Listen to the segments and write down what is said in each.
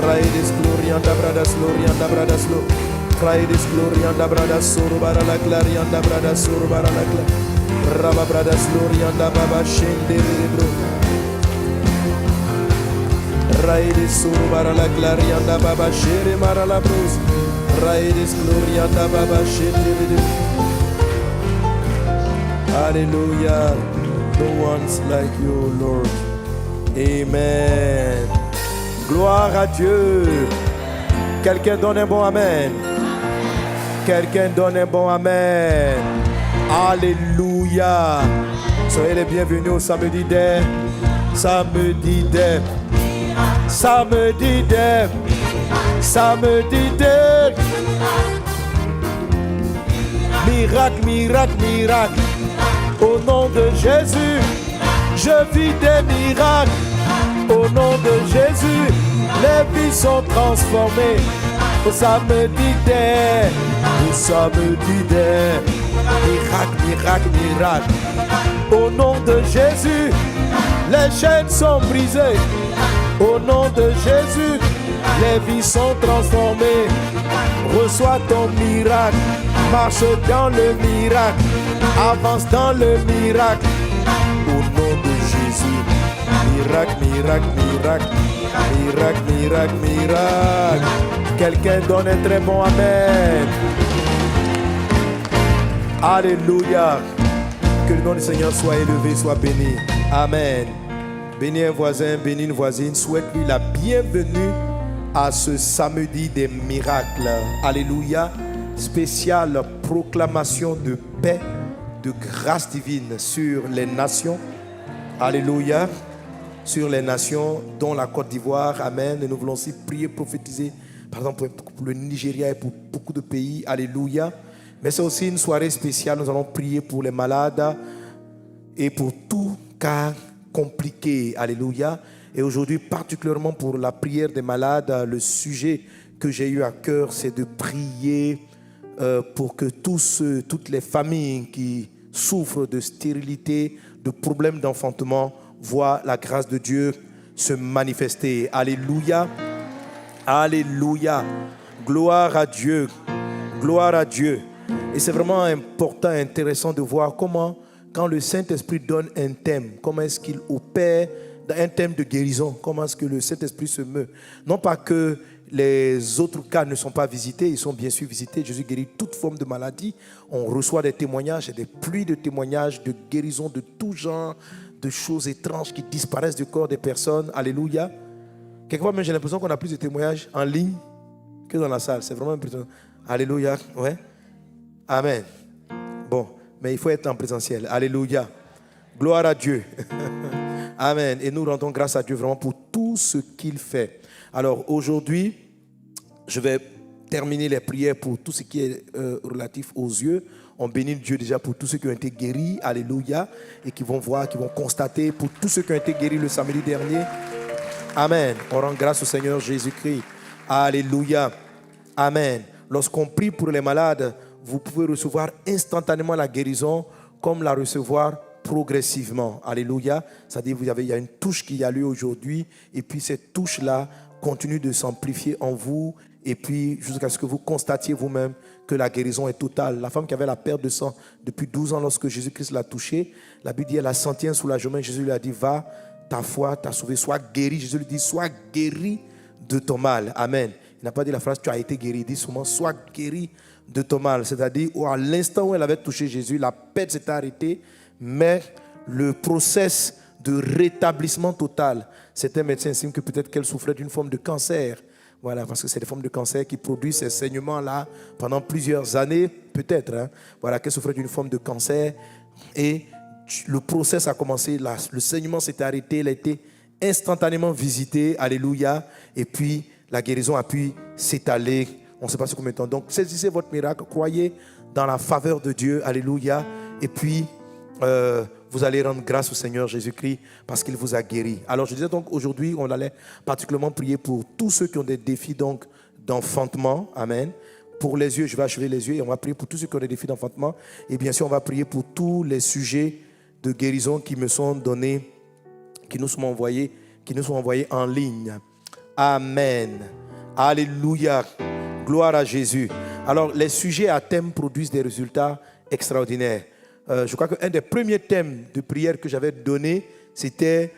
Raidis glorianda bradas glorianda bradas lo. Raidis glorianda bradas suru barala glorianda bradas suru barala gla. Raba bradas glorianda baba shende bro. Raidis suru barala glorianda baba shere marala bros. Raidis glorianda baba shende bro. Hallelujah. No one's like you, Lord. Amen. Gloire à Dieu. Quelqu'un donne un bon amen. Quelqu'un donne un bon amen. Alléluia. Soyez les bienvenus au samedi des. Samedi des. Samedi des. Samedi des. Miracle, miracle, miracle. Au nom de Jésus, je vis des miracles. Au nom de Jésus, les vies sont transformées. Au samedi des, au samedi des, miracle, miracle, miracle. Au nom de Jésus, les chaînes sont brisées. Au nom de Jésus, les vies sont transformées. Reçois ton miracle, marche dans le miracle, avance dans le miracle. Au nom de Jésus, miracle, miracle, miracle, miracle, miracle, miracle. Quelqu'un donne un très bon amen. Alléluia. Que le nom du Seigneur soit élevé, soit béni. Amen. Bénis un voisin, bénis une voisine. Souhaite-lui la bienvenue à ce samedi des miracles. Alléluia. Spéciale proclamation de paix, de grâce divine sur les nations. Alléluia. Sur les nations, dont la Côte d'Ivoire. Amen. Et nous voulons aussi prier, prophétiser, par exemple, pour le Nigeria et pour beaucoup de pays. Alléluia. Mais c'est aussi une soirée spéciale. Nous allons prier pour les malades et pour tout cas compliqué. Alléluia. Et aujourd'hui, particulièrement pour la prière des malades, le sujet que j'ai eu à cœur, c'est de prier pour que toutes les familles qui souffrent de stérilité, de problèmes d'enfantement, voient la grâce de Dieu se manifester. Alléluia. Alléluia. Gloire à Dieu. Gloire à Dieu. Et c'est vraiment important, intéressant de voir comment, quand le Saint-Esprit donne un thème, comment est-ce qu'il opère dans un thème de guérison, comment est-ce que le Saint-Esprit se meut. Non pas que les autres cas ne sont pas visités, ils sont bien sûr visités. Jésus guérit toute forme de maladie. On reçoit des témoignages et des pluies de témoignages de guérison de tout genre, de choses étranges qui disparaissent du corps des personnes. Alléluia. Quelquefois même j'ai l'impression qu'on a plus de témoignages en ligne que dans la salle. C'est vraiment impressionnant. Alléluia. Ouais. Amen. Bon, mais il faut être en présentiel. Alléluia. Gloire à Dieu. Amen. Et nous rendons grâce à Dieu vraiment pour tout ce qu'il fait. Alors aujourd'hui, je vais terminer les prières pour tout ce qui est relatif aux yeux. On bénit Dieu déjà pour tous ceux qui ont été guéris. Alléluia. Et qui vont voir, qui vont constater pour tous ceux qui ont été guéris le samedi dernier. Amen. On rend grâce au Seigneur Jésus-Christ. Alléluia. Amen. Lorsqu'on prie pour les malades, vous pouvez recevoir instantanément la guérison comme la recevoir progressivement. Alléluia. C'est-à-dire il y a une touche qui a lieu aujourd'hui et puis cette touche-là continue de s'amplifier en vous et puis jusqu'à ce que vous constatiez vous-même que la guérison est totale. La femme qui avait la perte de sang depuis 12 ans lorsque Jésus-Christ l'a touchée, la Bible dit elle a senti un soulagement. Jésus lui a dit va, ta foi t'a sauvé, sois guéri. Jésus lui dit sois guéri de ton mal. Amen. Il n'a pas dit la phrase tu as été guéri, il dit seulement sois guéri de ton mal. C'est-à-dire à l'instant où elle avait touché Jésus, la perte s'était arrêtée, mais le process de rétablissement total, certains médecins estiment que peut-être qu'elle souffrait d'une forme de cancer. Voilà, parce que c'est des formes de cancer qui produisent ces saignements-là pendant plusieurs années, peut-être. Hein. Voilà, qu'elle souffrait d'une forme de cancer et le process a commencé, le saignement s'est arrêté, elle a été instantanément visitée, alléluia, et puis la guérison a pu s'étaler, on ne sait pas combien de temps. Donc, saisissez votre miracle, croyez dans la faveur de Dieu, alléluia, et puis vous allez rendre grâce au Seigneur Jésus-Christ parce qu'il vous a guéri. Alors, je disais donc aujourd'hui, on allait particulièrement prier pour tous ceux qui ont des défis donc d'enfantement, amen. Pour les yeux, je vais achever les yeux et on va prier pour tous ceux qui ont des défis d'enfantement. Et bien sûr, on va prier pour tous les sujets de guérison qui me sont donnés, qui nous sont envoyés en ligne. Amen. Alléluia. Gloire à Jésus. Alors, les sujets à thème produisent des résultats extraordinaires. Je crois qu'un des premiers thèmes de prière que j'avais donné, c'était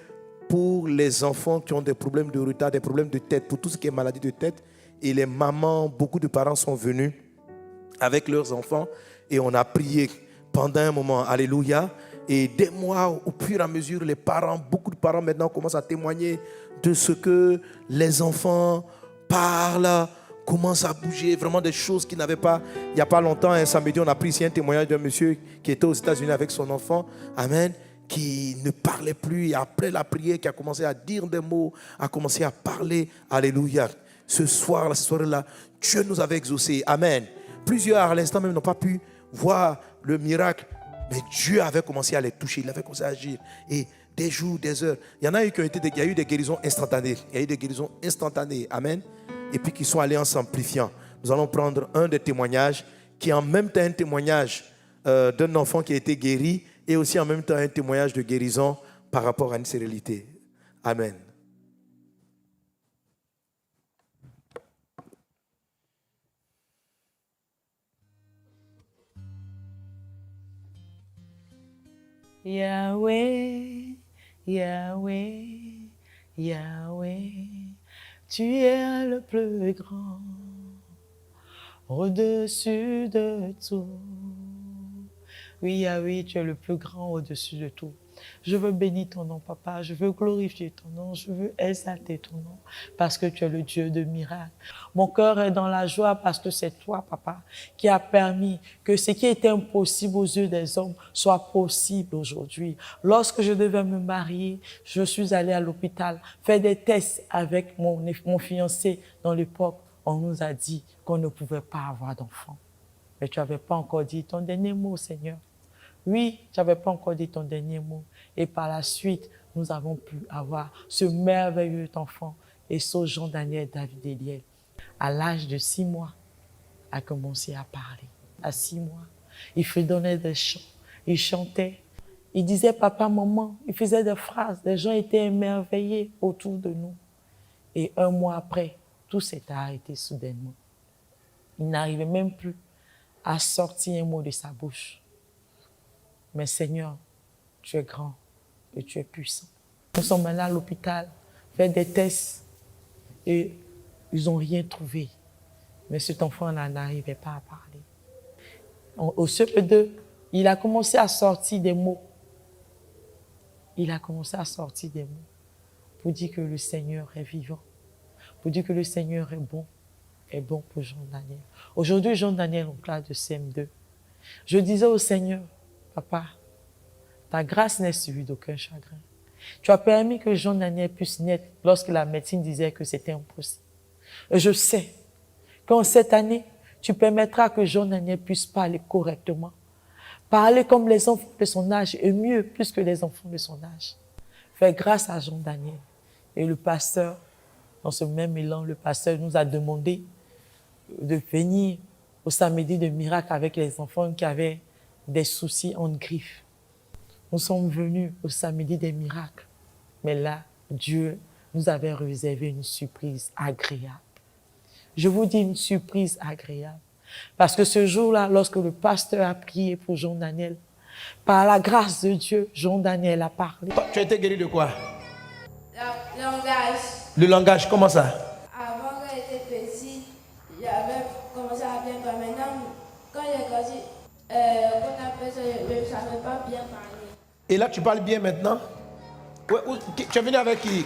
pour les enfants qui ont des problèmes de retard, des problèmes de tête, pour tout ce qui est maladie de tête. Et les mamans, beaucoup de parents sont venus avec leurs enfants et on a prié pendant un moment. Alléluia. Et des mois, au fur et à mesure, les parents, beaucoup de parents maintenant commencent à témoigner de ce que les enfants parlent, commencent à bouger, vraiment des choses qu'ils n'avaient pas. Il n'y a pas longtemps, un samedi, on a pris ici un témoignage d'un monsieur qui était aux États-Unis avec son enfant. Amen. Qui ne parlait plus et après la prière, qui a commencé à dire des mots, a commencé à parler. Alléluia. Ce soir, cette soirée-là, Dieu nous avait exaucés. Amen. Plusieurs à l'instant même n'ont pas pu voir le miracle, mais Dieu avait commencé à les toucher, il avait commencé à agir. Et des jours, des heures, il y en a eu qui ont été, il y a eu des guérisons instantanées. Il y a eu des guérisons instantanées. Amen. Et puis qui sont allés en s'amplifiant. Nous allons prendre un des témoignages qui est en même temps un témoignage d'un enfant qui a été guéri et aussi en même temps un témoignage de guérison par rapport à une stérilité. Amen. Yahweh, Yahweh, Yahweh, tu es le plus grand, au-dessus de tout. Oui, Yahweh, tu es le plus grand au-dessus de tout. Je veux bénir ton nom, Papa. Je veux glorifier ton nom. Je veux exalter ton nom parce que tu es le Dieu de miracles. Mon cœur est dans la joie parce que c'est toi, Papa, qui a permis que ce qui était impossible aux yeux des hommes soit possible aujourd'hui. Lorsque je devais me marier, je suis allée à l'hôpital faire des tests avec mon fiancé. Dans l'époque, on nous a dit qu'on ne pouvait pas avoir d'enfant. Mais tu n'avais pas encore dit ton dernier mot, Seigneur. Oui, tu n'avais pas encore dit ton dernier mot. Et par la suite, nous avons pu avoir ce merveilleux enfant, et ce Jean-Daniel David Eliel, à l'âge de 6 mois, a commencé à parler. À 6 mois, il fredonnait des chants, il chantait, il disait papa, maman, il faisait des phrases. Les gens étaient émerveillés autour de nous. Et 1 mois après, tout s'est arrêté soudainement. Il n'arrivait même plus à sortir un mot de sa bouche. Mais Seigneur, tu es grand et tu es puissant. Nous sommes allés à l'hôpital, faire des tests et ils n'ont rien trouvé. Mais cet enfant n'arrivait pas à parler. Au CP2, il a commencé à sortir des mots. Il a commencé à sortir des mots pour dire que le Seigneur est vivant, pour dire que le Seigneur est bon pour Jean-Daniel. Aujourd'hui, Jean-Daniel en classe de CM2. Je disais au Seigneur, Papa, ta grâce n'est suivie d'aucun chagrin. Tu as permis que Jean-Daniel puisse naître lorsque la médecine disait que c'était impossible. Et je sais qu'en cette année, tu permettras que Jean-Daniel puisse parler correctement. Parler comme les enfants de son âge et mieux plus que les enfants de son âge. Fais grâce à Jean-Daniel. Et le pasteur, dans ce même élan, le pasteur nous a demandé de venir au samedi de miracle avec les enfants qui avaient des soucis en griffe. Nous sommes venus au samedi des miracles. Mais là, Dieu nous avait réservé une surprise agréable. Je vous dis une surprise agréable. Parce que ce jour-là, lorsque le pasteur a prié pour Jean-Daniel, par la grâce de Dieu, Jean-Daniel a parlé. Tu as été guéri de quoi? Le langage. Le langage, comment ça? Avant, quand j'étais petit, j'avais commencé à bien parler. Maintenant, quand j'ai grandi, qu'on appelle ça, je ne savais pas bien parler. Et là, tu parles bien maintenant? Ouais, tu es venu avec qui?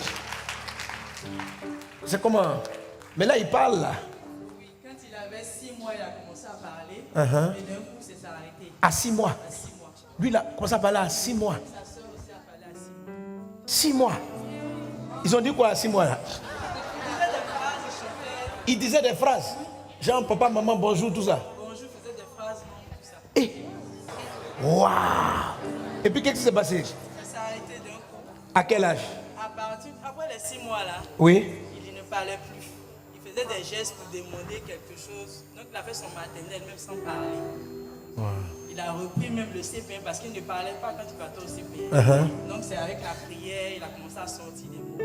C'est comment? Mais là, il parle là. Oui, quand il avait 6 mois, il a commencé à parler. Et d'un coup, c'est s'arrêté. À 6 mois? À 6 mois. Lui, il a commencé à parler à 6 mois. Sa soeur aussi a parlé à 6 mois. 6 mois? Ils ont dit quoi à 6 mois là? Ils disaient des phrases. Genre, papa, maman, bonjour, tout ça. Bonjour, faisait des phrases, non, tout ça. Et waouh! Et puis, qu'est-ce qui s'est passé? Ça s'est arrêté d'un coup. À quel âge? Après les 6 mois là, Oui. il ne parlait plus. Il faisait des gestes pour demander quelque chose. Donc il a fait son maternel même sans parler. Wow. Il a repris même le CP1 parce qu'il ne parlait pas quand il partait au CP1. Donc c'est avec la prière, il a commencé à sortir des mots.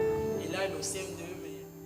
Et là il est au CM2, mais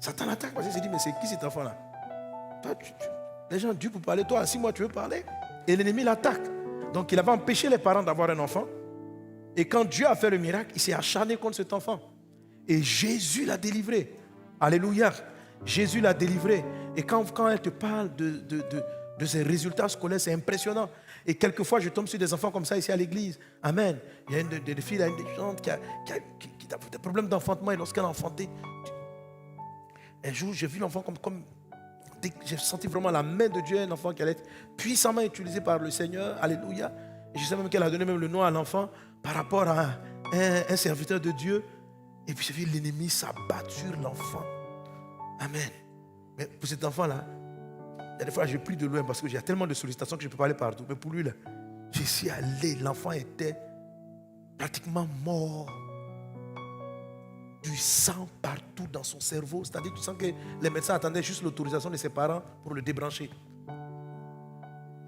Satan l'attaque parce qu'il s'est dit, mais c'est qui cet enfant-là? Toi, les gens Dieu pour parler, toi à 6 mois tu veux parler? Et l'ennemi l'attaque. Donc il avait empêché les parents d'avoir un enfant. Et quand Dieu a fait le miracle, il s'est acharné contre cet enfant. Et Jésus l'a délivré. Alléluia. Jésus l'a délivré. Et quand elle te parle de ses résultats scolaires, c'est impressionnant. Et quelquefois, je tombe sur des enfants comme ça ici à l'église. Amen. Il y a une fille, une étudiante qui a des problèmes d'enfantement. Et lorsqu'elle a enfanté, un jour, j'ai vu l'enfant comme j'ai senti vraiment la main de Dieu, un enfant qui allait être puissamment utilisé par le Seigneur. Alléluia. Et je sais même qu'elle a donné même le nom à l'enfant par rapport à un serviteur de Dieu. Et puis j'ai vu l'ennemi s'abattre sur l'enfant. Amen. Mais pour cet enfant-là, il y a des fois je prie de loin parce que j'ai tellement de sollicitations que je ne peux pas aller partout. Mais pour lui, là, je suis allé. L'enfant était pratiquement mort. Du sang partout dans son cerveau. C'est-à-dire que tu sens que les médecins attendaient juste l'autorisation de ses parents pour le débrancher.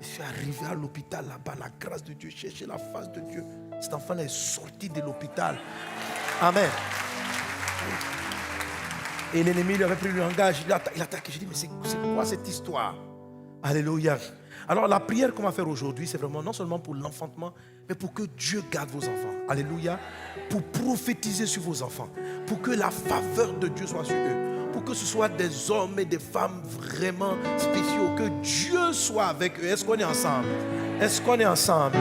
Je suis arrivé à l'hôpital là-bas, la grâce de Dieu, chercher la face de Dieu. Cet enfant est sorti de l'hôpital. Amen. Et l'ennemi lui avait pris le langage, il attaque. J'ai dit, mais c'est quoi cette histoire? Alléluia. Alors la prière qu'on va faire aujourd'hui, c'est vraiment non seulement pour l'enfantement, mais pour que Dieu garde vos enfants. Alléluia. Pour prophétiser sur vos enfants. Pour que la faveur de Dieu soit sur eux. Pour que ce soit des hommes et des femmes vraiment spéciaux. Que Dieu soit avec eux. Est-ce qu'on est ensemble? Est-ce qu'on est ensemble?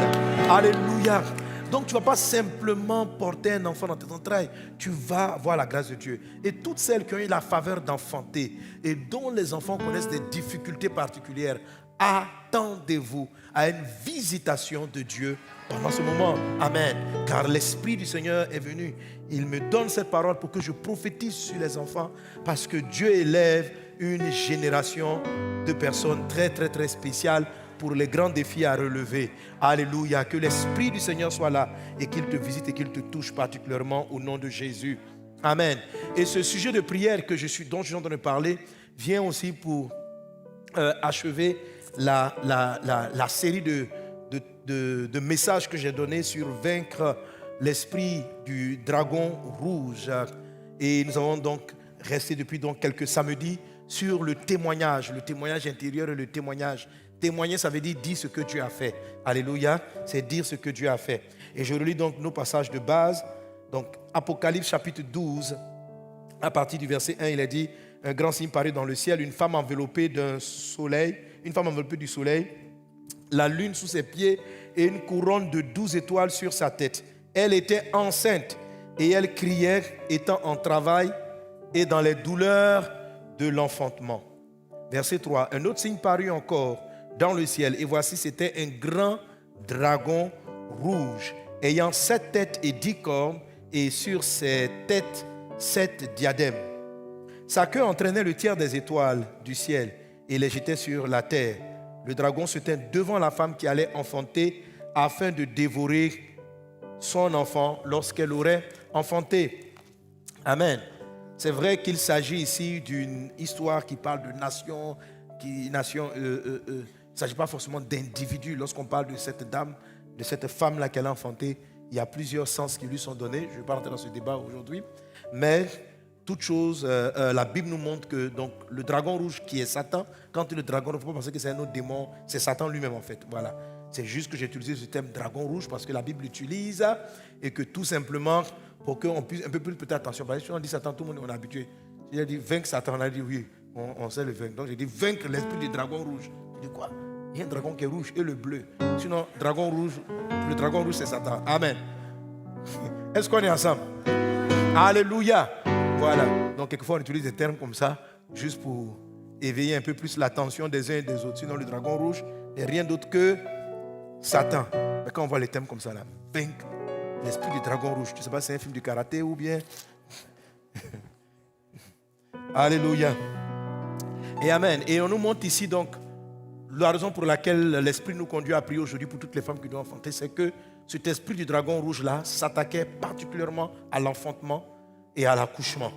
Alléluia. Donc tu ne vas pas simplement porter un enfant dans tes entrailles. Tu vas avoir la grâce de Dieu. Et toutes celles qui ont eu la faveur d'enfanter et dont les enfants connaissent des difficultés particulières, attendez-vous à une visitation de Dieu pendant ce moment. Amen. Car l'Esprit du Seigneur est venu. Il me donne cette parole pour que je prophétise sur les enfants, parce que Dieu élève une génération de personnes très très très spéciales pour les grands défis à relever. Alléluia. Que l'Esprit du Seigneur soit là et qu'il te visite et qu'il te touche particulièrement au nom de Jésus. Amen. Et ce sujet de prière dont je suis en train de parler vient aussi pour achever la série de messages que j'ai donnés sur vaincre l'esprit du dragon rouge. Et nous avons donc resté depuis quelques samedis sur le témoignage intérieur et le témoignage. Témoigner, ça veut dire ce que Dieu a fait. Alléluia, c'est dire ce que Dieu a fait. Et je relis donc nos passages de base. Donc, Apocalypse chapitre 12, à partir du verset 1, il a dit: un grand signe parut dans le ciel, une femme enveloppée du soleil, la lune sous ses pieds et une couronne de 12 étoiles sur sa tête. Elle était enceinte et elle criait, étant en travail et dans les douleurs de l'enfantement. Verset 3, un autre signe parut encore dans le ciel, et voici, c'était un grand dragon rouge, ayant 7 têtes et 10 cornes, et sur ses têtes 7 diadèmes. Sa queue entraînait le tiers des étoiles du ciel et les jetait sur la terre. Le dragon se tint devant la femme qui allait enfanter, afin de dévorer son enfant lorsqu'elle aurait enfanté. Amen. C'est vrai qu'il s'agit ici d'une histoire qui parle de nation, il ne s'agit pas forcément d'individus. Lorsqu'on parle de cette dame, de cette femme-là qu'elle a enfantée, il y a plusieurs sens qui lui sont donnés. Je ne vais pas rentrer dans ce débat aujourd'hui. Mais toute chose, la Bible nous montre que donc, le dragon rouge qui est Satan, quand le dragon, il ne faut pas penser que c'est un autre démon, c'est Satan lui-même en fait. Voilà. C'est juste que j'ai utilisé ce terme dragon rouge parce que la Bible l'utilise et que tout simplement, pour qu'on puisse un peu plus prêter attention. Parce que si on dit Satan, tout le monde est habitué. Si il a dit vaincre Satan, on a dit oui, on sait le vaincre. Donc j'ai dit vaincre l'esprit du dragon rouge. Je dis quoi? Il y a un dragon qui est rouge et le bleu. Sinon, le dragon rouge c'est Satan. Amen. Est-ce qu'on est ensemble? Alléluia. Voilà. Donc quelquefois on utilise des termes comme ça juste pour éveiller un peu plus l'attention des uns et des autres. Sinon le dragon rouge n'est rien d'autre que Satan. Mais quand on voit les thèmes comme ça là, vaincre l'esprit du dragon rouge. Tu ne sais pas si c'est un film du karaté ou bien... Alléluia. Et amen. Et on nous montre ici donc la raison pour laquelle l'esprit nous conduit à prier aujourd'hui pour toutes les femmes qui doivent enfanter, c'est que cet esprit du dragon rouge là s'attaquait particulièrement à l'enfantement et à l'accouchement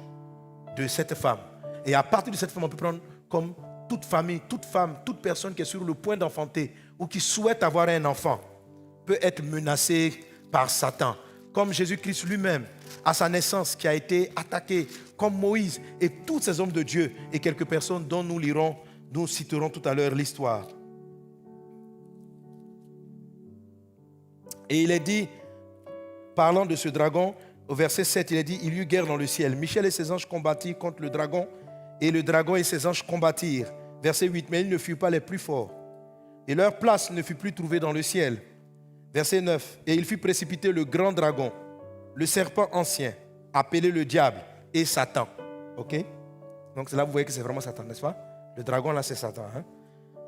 de cette femme. Et à partir de cette femme, on peut prendre comme toute famille, toute femme, toute personne qui est sur le point d'enfanter ou qui souhaite avoir un enfant peut être menacée par Satan. comme Jésus-Christ lui-même, à sa naissance, qui a été attaqué, comme Moïse et tous ces hommes de Dieu et quelques personnes dont nous citerons tout à l'heure l'histoire. Et il est dit, parlant de ce dragon, au verset 7, il est dit, il y eut guerre dans le ciel. Michel et ses anges combattirent contre le dragon, et le dragon et ses anges combattirent. Verset 8, mais ils ne furent pas les plus forts, et leur place ne fut plus trouvée dans le ciel. Verset 9, et il fut précipité le grand dragon, le serpent ancien, appelé le diable et Satan. Ok? Donc c'est là vous voyez que c'est vraiment Satan, n'est-ce pas? Le dragon là c'est Satan. Hein?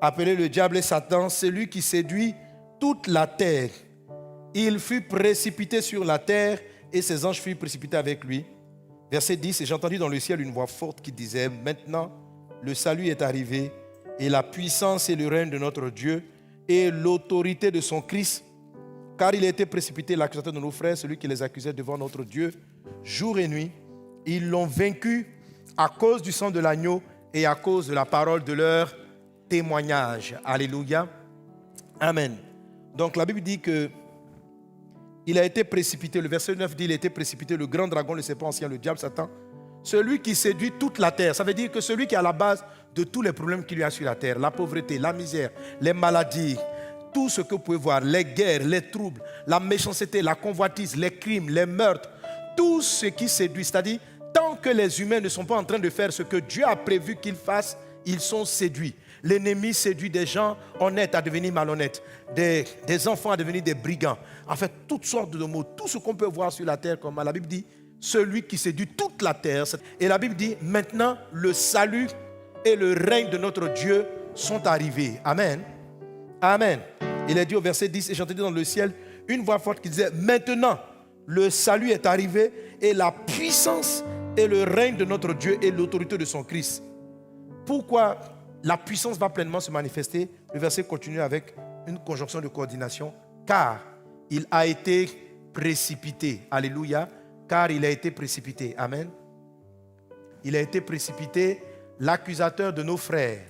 Appelé le diable et Satan, celui qui séduit toute la terre. Il fut précipité sur la terre et ses anges furent précipités avec lui. Verset 10, et j'entendis dans le ciel une voix forte qui disait, maintenant le salut est arrivé et la puissance et le règne de notre Dieu et l'autorité de son Christ. Car il a été précipité l'accusateur de nos frères, celui qui les accusait devant notre Dieu, jour et nuit. Ils l'ont vaincu à cause du sang de l'agneau et à cause de la parole de leur témoignage. Alléluia. Amen. Donc la Bible dit que il a été précipité, le verset 9 dit il a été précipité, le grand dragon, le serpent ancien, le diable, Satan, celui qui séduit toute la terre. Ça veut dire que celui qui est à la base de tous les problèmes qu'il y a sur la terre, la pauvreté, la misère, les maladies, tout ce que vous pouvez voir, les guerres, les troubles, la méchanceté, la convoitise, les crimes, les meurtres, tout ce qui séduit, c'est-à-dire tant que les humains ne sont pas en train de faire ce que Dieu a prévu qu'ils fassent, ils sont séduits. L'ennemi séduit des gens honnêtes à devenir malhonnêtes, des enfants à devenir des brigands. En fait, toutes sortes de mots, tout ce qu'on peut voir sur la terre, comme la Bible dit, celui qui séduit toute la terre. Et la Bible dit, maintenant, le salut et le règne de notre Dieu sont arrivés. Amen. Amen. Il est dit au verset 10, et j'entendis dans le ciel une voix forte qui disait, maintenant, le salut est arrivé et la puissance et le règne de notre Dieu et l'autorité de son Christ. Pourquoi la puissance va pleinement se manifester? Le verset continue avec une conjonction de coordination. Car il a été précipité. Alléluia. Car il a été précipité. Amen. Il a été précipité, l'accusateur de nos frères.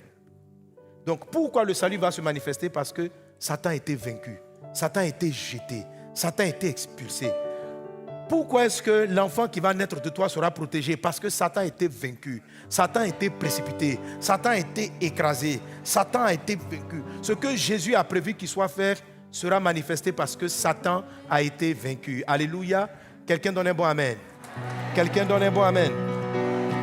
Donc pourquoi le salut va se manifester? Parce que Satan a été vaincu. Satan a été jeté. Satan a été expulsé. Pourquoi est-ce que l'enfant qui va naître de toi sera protégé? Parce que Satan a été vaincu. Satan a été précipité. Satan a été écrasé. Satan a été vaincu. Ce que Jésus a prévu qu'il soit fait sera manifesté parce que Satan a été vaincu. Alléluia. Quelqu'un donne un bon amen. Quelqu'un donne un bon amen.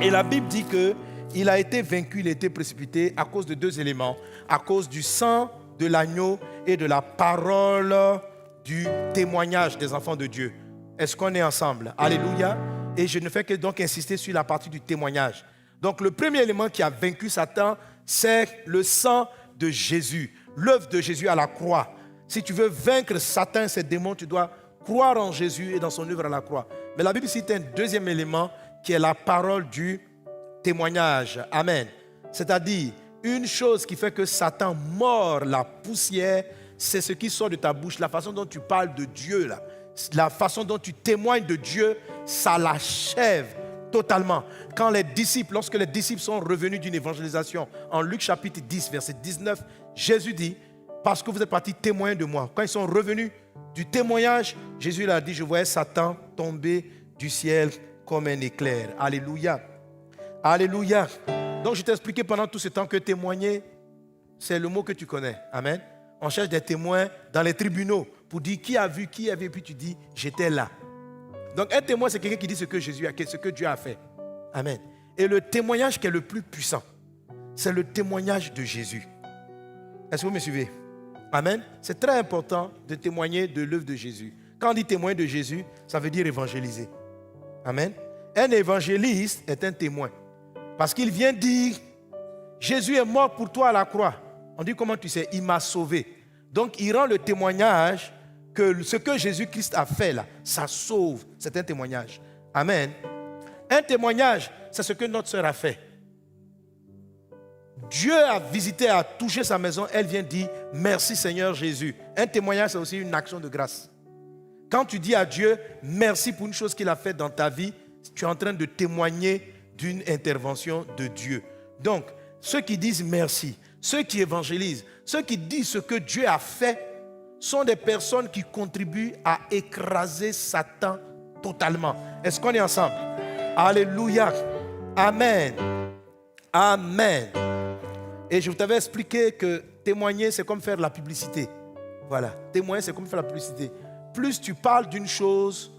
Et la Bible dit qu'il a été vaincu, il a été précipité à cause de deux éléments. À cause du sang de l'agneau et de la parole du témoignage des enfants de Dieu. Est-ce qu'on est ensemble? Alléluia. Et je ne fais que donc insister sur la partie du témoignage. Donc le premier élément qui a vaincu Satan, c'est le sang de Jésus, l'œuvre de Jésus à la croix. Si tu veux vaincre Satan, ces démons, tu dois croire en Jésus et dans son œuvre à la croix. Mais la Bible cite un deuxième élément qui est la parole du témoignage. Amen. C'est-à-dire, une chose qui fait que Satan mord la poussière, c'est ce qui sort de ta bouche, la façon dont tu parles de Dieu, là. La façon dont tu témoignes de Dieu, ça l'achève totalement. Quand les disciples, lorsque les disciples sont revenus d'une évangélisation, en Luc chapitre 10, verset 19, Jésus dit, parce que vous êtes partis témoins de moi. Quand ils sont revenus du témoignage, Jésus leur a dit, je voyais Satan tomber du ciel comme un éclair. Alléluia. Alléluia. Donc je t'ai expliqué pendant tout ce temps que témoigner, c'est le mot que tu connais. Amen. On cherche des témoins dans les tribunaux pour dire qui a vu, puis tu dis j'étais là. Donc un témoin, c'est quelqu'un qui dit ce que Dieu a fait. Amen. Et le témoignage qui est le plus puissant, c'est le témoignage de Jésus. Est-ce que vous me suivez? Amen. C'est très important de témoigner de l'œuvre de Jésus. Quand on dit témoin de Jésus, ça veut dire évangéliser. Amen. Un évangéliste est un témoin. Parce qu'il vient dire, Jésus est mort pour toi à la croix. On dit comment tu sais? Il m'a sauvé. Donc il rend le témoignage que ce que Jésus-Christ a fait là, ça sauve. C'est un témoignage. Amen. Un témoignage, c'est ce que notre sœur a fait. Dieu a visité, a touché sa maison, elle vient dire merci Seigneur Jésus. Un témoignage, c'est aussi une action de grâce. Quand tu dis à Dieu merci pour une chose qu'il a faite dans ta vie, tu es en train de témoigner d'une intervention de Dieu. Donc, ceux qui disent merci, ceux qui évangélisent, ceux qui disent ce que Dieu a fait, sont des personnes qui contribuent à écraser Satan totalement. Est-ce qu'on est ensemble? Alléluia. Amen. Amen. Et je t'avais expliqué que témoigner, c'est comme faire la publicité. Voilà. Témoigner, c'est comme faire la publicité. Plus tu parles d'une chose,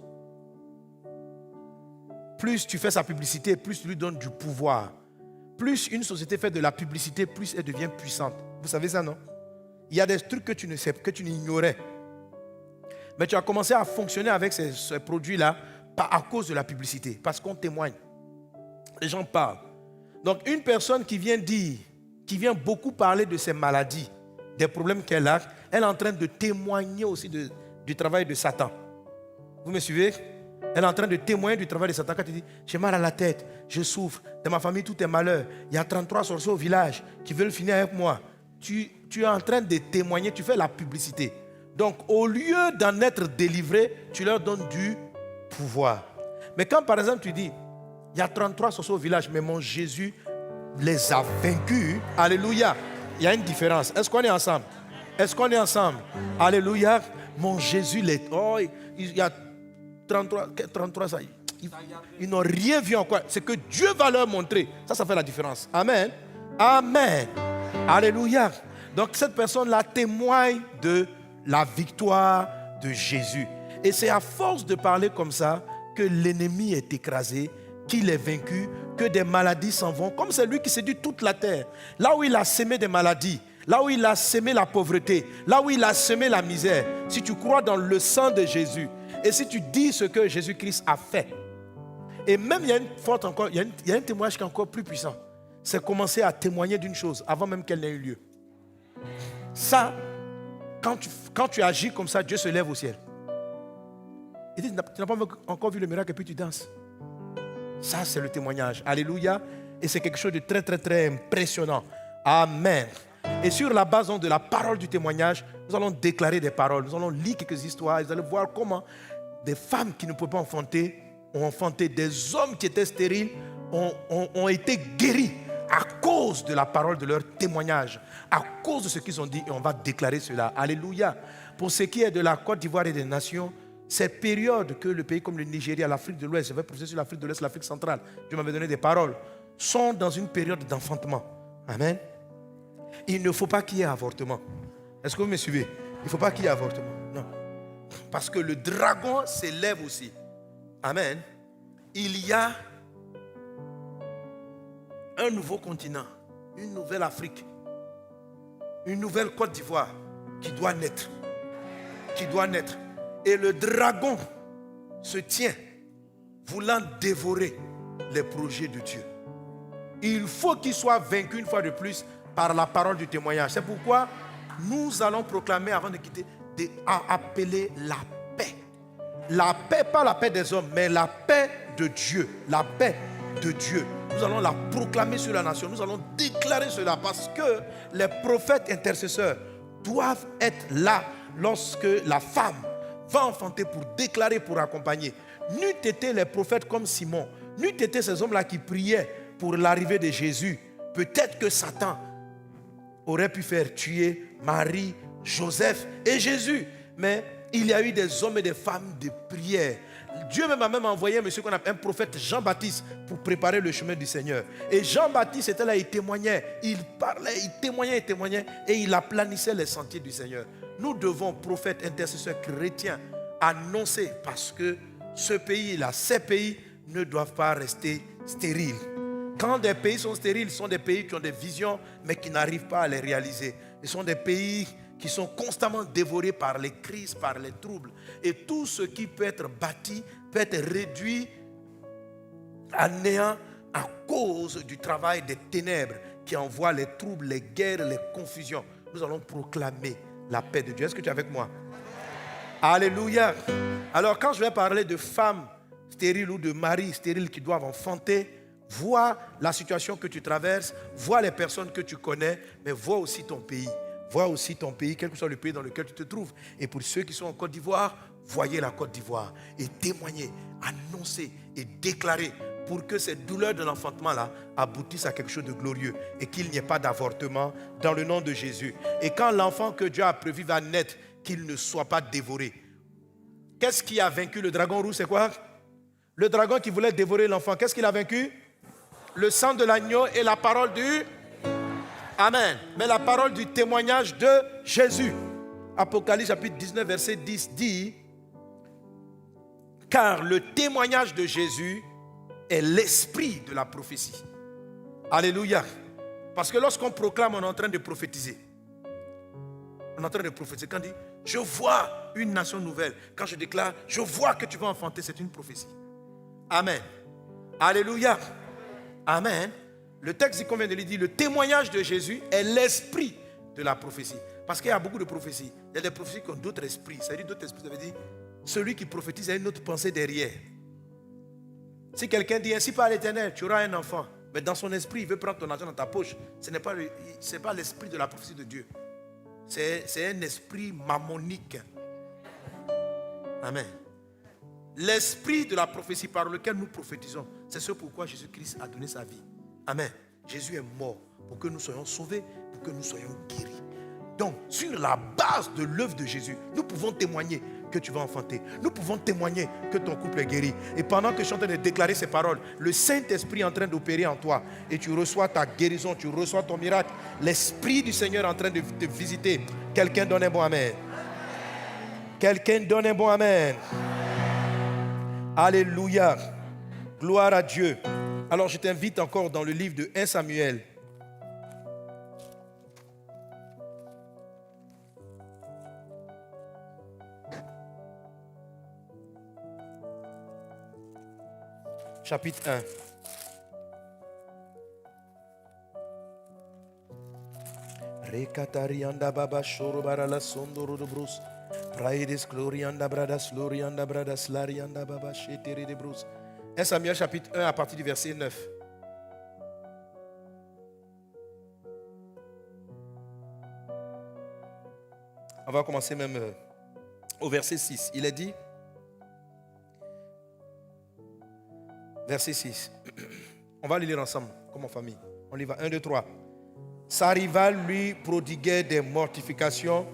plus tu fais sa publicité, plus tu lui donnes du pouvoir. Plus une société fait de la publicité, plus elle devient puissante. Vous savez ça, non? Il y a des trucs que tu ne sais, que tu ignorais. Mais tu as commencé à fonctionner avec ces produits-là à cause de la publicité, parce qu'on témoigne. Les gens parlent. Donc une personne qui vient dire, qui vient beaucoup parler de ses maladies, des problèmes qu'elle a, elle est en train de témoigner aussi du travail de Satan. Vous me suivez? Elle est en train de témoigner du travail de Satan. Quand tu dis, j'ai mal à la tête, je souffre, dans ma famille tout est malheur, il y a 33 sorciers au village qui veulent finir avec moi. Tu es en train de témoigner, tu fais la publicité. Donc au lieu d'en être délivré, tu leur donnes du pouvoir. Mais quand par exemple tu dis, il y a 33 sorciers au village, mais mon Jésus les a vaincus, alléluia, il y a une différence. Est-ce qu'on est ensemble? Est-ce qu'on est ensemble? Alléluia, mon Jésus les... Oh, il y a 33 ça, ils n'ont rien vu encore. C'est que Dieu va leur montrer. Ça fait la différence. Amen. Amen. Alléluia. Donc cette personne-là témoigne de la victoire de Jésus. Et c'est à force de parler comme ça que l'ennemi est écrasé, qu'il est vaincu, que des maladies s'en vont. Comme c'est lui qui séduit toute la terre. Là où il a sémé des maladies, là où il a sémé la pauvreté, là où il a semé la misère, si tu crois dans le sang de Jésus, et si tu dis ce que Jésus-Christ a fait, et même il y a une forte encore, il y a un témoignage qui est encore plus puissant. C'est commencer à témoigner d'une chose avant même qu'elle n'ait eu lieu. Ça, quand tu agis comme ça, Dieu se lève au ciel. Il dit, tu n'as pas encore vu le miracle et puis tu danses. Ça, c'est le témoignage. Alléluia. Et c'est quelque chose de très, très, très impressionnant. Amen. Et sur la base de la parole du témoignage, nous allons déclarer des paroles. Nous allons lire quelques histoires. Vous allez voir comment des femmes qui ne pouvaient pas enfanter ont enfanté. Des hommes qui étaient stériles ont été guéris à cause de la parole de leur témoignage, à cause de ce qu'ils ont dit. Et on va déclarer cela. Alléluia. Pour ce qui est de la Côte d'Ivoire et des nations, cette période que le pays comme le Nigeria, l'Afrique de l'Ouest, je vais profiter sur l'Afrique de l'Ouest, l'Afrique centrale, Dieu m'avait donné des paroles, sont dans une période d'enfantement. Amen. Il ne faut pas qu'il y ait avortement. Est-ce que vous me suivez? Il ne faut pas qu'il y ait avortement. Non. Parce que le dragon s'élève aussi. Amen. Il y a un nouveau continent, une nouvelle Afrique, une nouvelle Côte d'Ivoire qui doit naître. Qui doit naître. Et le dragon se tient, voulant dévorer les projets de Dieu. Il faut qu'il soit vaincu une fois de plus par la parole du témoignage. C'est pourquoi nous allons proclamer, avant de quitter, appeler la paix. La paix, pas la paix des hommes, mais la paix de Dieu. La paix de Dieu. Nous allons la proclamer sur la nation. Nous allons déclarer cela parce que les prophètes intercesseurs doivent être là lorsque la femme va enfanter pour déclarer, pour accompagner. N'eût été les prophètes comme Simon, n'eût été ces hommes-là qui priaient pour l'arrivée de Jésus, peut-être que Satan aurait pu faire tuer Marie, Joseph et Jésus. Mais il y a eu des hommes et des femmes de prière. Dieu même a envoyé monsieur qu'on appelle un prophète Jean-Baptiste pour préparer le chemin du Seigneur. Et Jean-Baptiste était là, il témoignait, il parlait, il témoignait et il aplanissait les sentiers du Seigneur. Nous devons, prophètes, intercesseurs chrétiens, annoncer parce que ce pays-là, ces pays ne doivent pas rester stériles. Quand des pays sont stériles, ce sont des pays qui ont des visions mais qui n'arrivent pas à les réaliser. Ce sont des pays qui sont constamment dévorés par les crises, par les troubles. Et tout ce qui peut être bâti peut être réduit à néant à cause du travail des ténèbres qui envoient les troubles, les guerres, les confusions. Nous allons proclamer la paix de Dieu. Est-ce que tu es avec moi? Alléluia. Alors quand je vais parler de femmes stériles ou de maris stériles qui doivent enfanter, vois la situation que tu traverses, vois les personnes que tu connais, mais vois aussi ton pays. Vois aussi ton pays, quel que soit le pays dans lequel tu te trouves. Et pour ceux qui sont en Côte d'Ivoire, voyez la Côte d'Ivoire et témoignez, annoncez et déclarez pour que cette douleur de l'enfantement-là aboutisse à quelque chose de glorieux et qu'il n'y ait pas d'avortement dans le nom de Jésus. Et quand l'enfant que Dieu a prévu va naître, qu'il ne soit pas dévoré. Qu'est-ce qui a vaincu le dragon rouge? C'est quoi? Le dragon qui voulait dévorer l'enfant, qu'est-ce qu'il a vaincu? Le sang de l'agneau et la parole du... Amen. Mais la parole du témoignage de Jésus. Apocalypse chapitre 19, verset 10 dit: car le témoignage de Jésus est l'esprit de la prophétie. Alléluia. Parce que lorsqu'on proclame, on est en train de prophétiser. On est en train de prophétiser. Quand on dit, je vois une nation nouvelle. Quand je déclare, je vois que tu vas enfanter, c'est une prophétie. Amen. Alléluia. Amen. Le texte qu'on vient de lire dit, le témoignage de Jésus est l'esprit de la prophétie. Parce qu'il y a beaucoup de prophéties. Il y a des prophéties qui ont d'autres esprits. Ça veut dire d'autres esprits, ça veut dire celui qui prophétise a une autre pensée derrière. Si quelqu'un dit, ainsi par l'Éternel, tu auras un enfant, mais dans son esprit, il veut prendre ton argent dans ta poche, ce n'est pas l'esprit de la prophétie de Dieu. C'est un esprit mammonique. Amen. L'esprit de la prophétie par lequel nous prophétisons, c'est ce pourquoi Jésus-Christ a donné sa vie. Amen. Jésus est mort pour que nous soyons sauvés, pour que nous soyons guéris. Donc, sur la base de l'œuvre de Jésus, nous pouvons témoigner que tu vas enfanter. Nous pouvons témoigner que ton couple est guéri. Et pendant que je suis en train de déclarer ces paroles, le Saint-Esprit est en train d'opérer en toi. Et tu reçois ta guérison, tu reçois ton miracle. L'Esprit du Seigneur est en train de te visiter. Quelqu'un donne un bon amen. Quelqu'un donne un bon amen. Alléluia. Gloire à Dieu. Alors je t'invite encore dans le livre de 1 Samuel. Chapitre 1. Rekatarianda baba shorobara la sondoro de brus. Praedes glorianda bradas larianda baba shetere de brus. 1 Samuel chapitre 1 à partir du verset 9. On va commencer même au verset 6. Il est dit, verset 6. On va le lire ensemble, comme en famille. On y va. 1, 2, 3. Sa rivale lui prodiguait des mortifications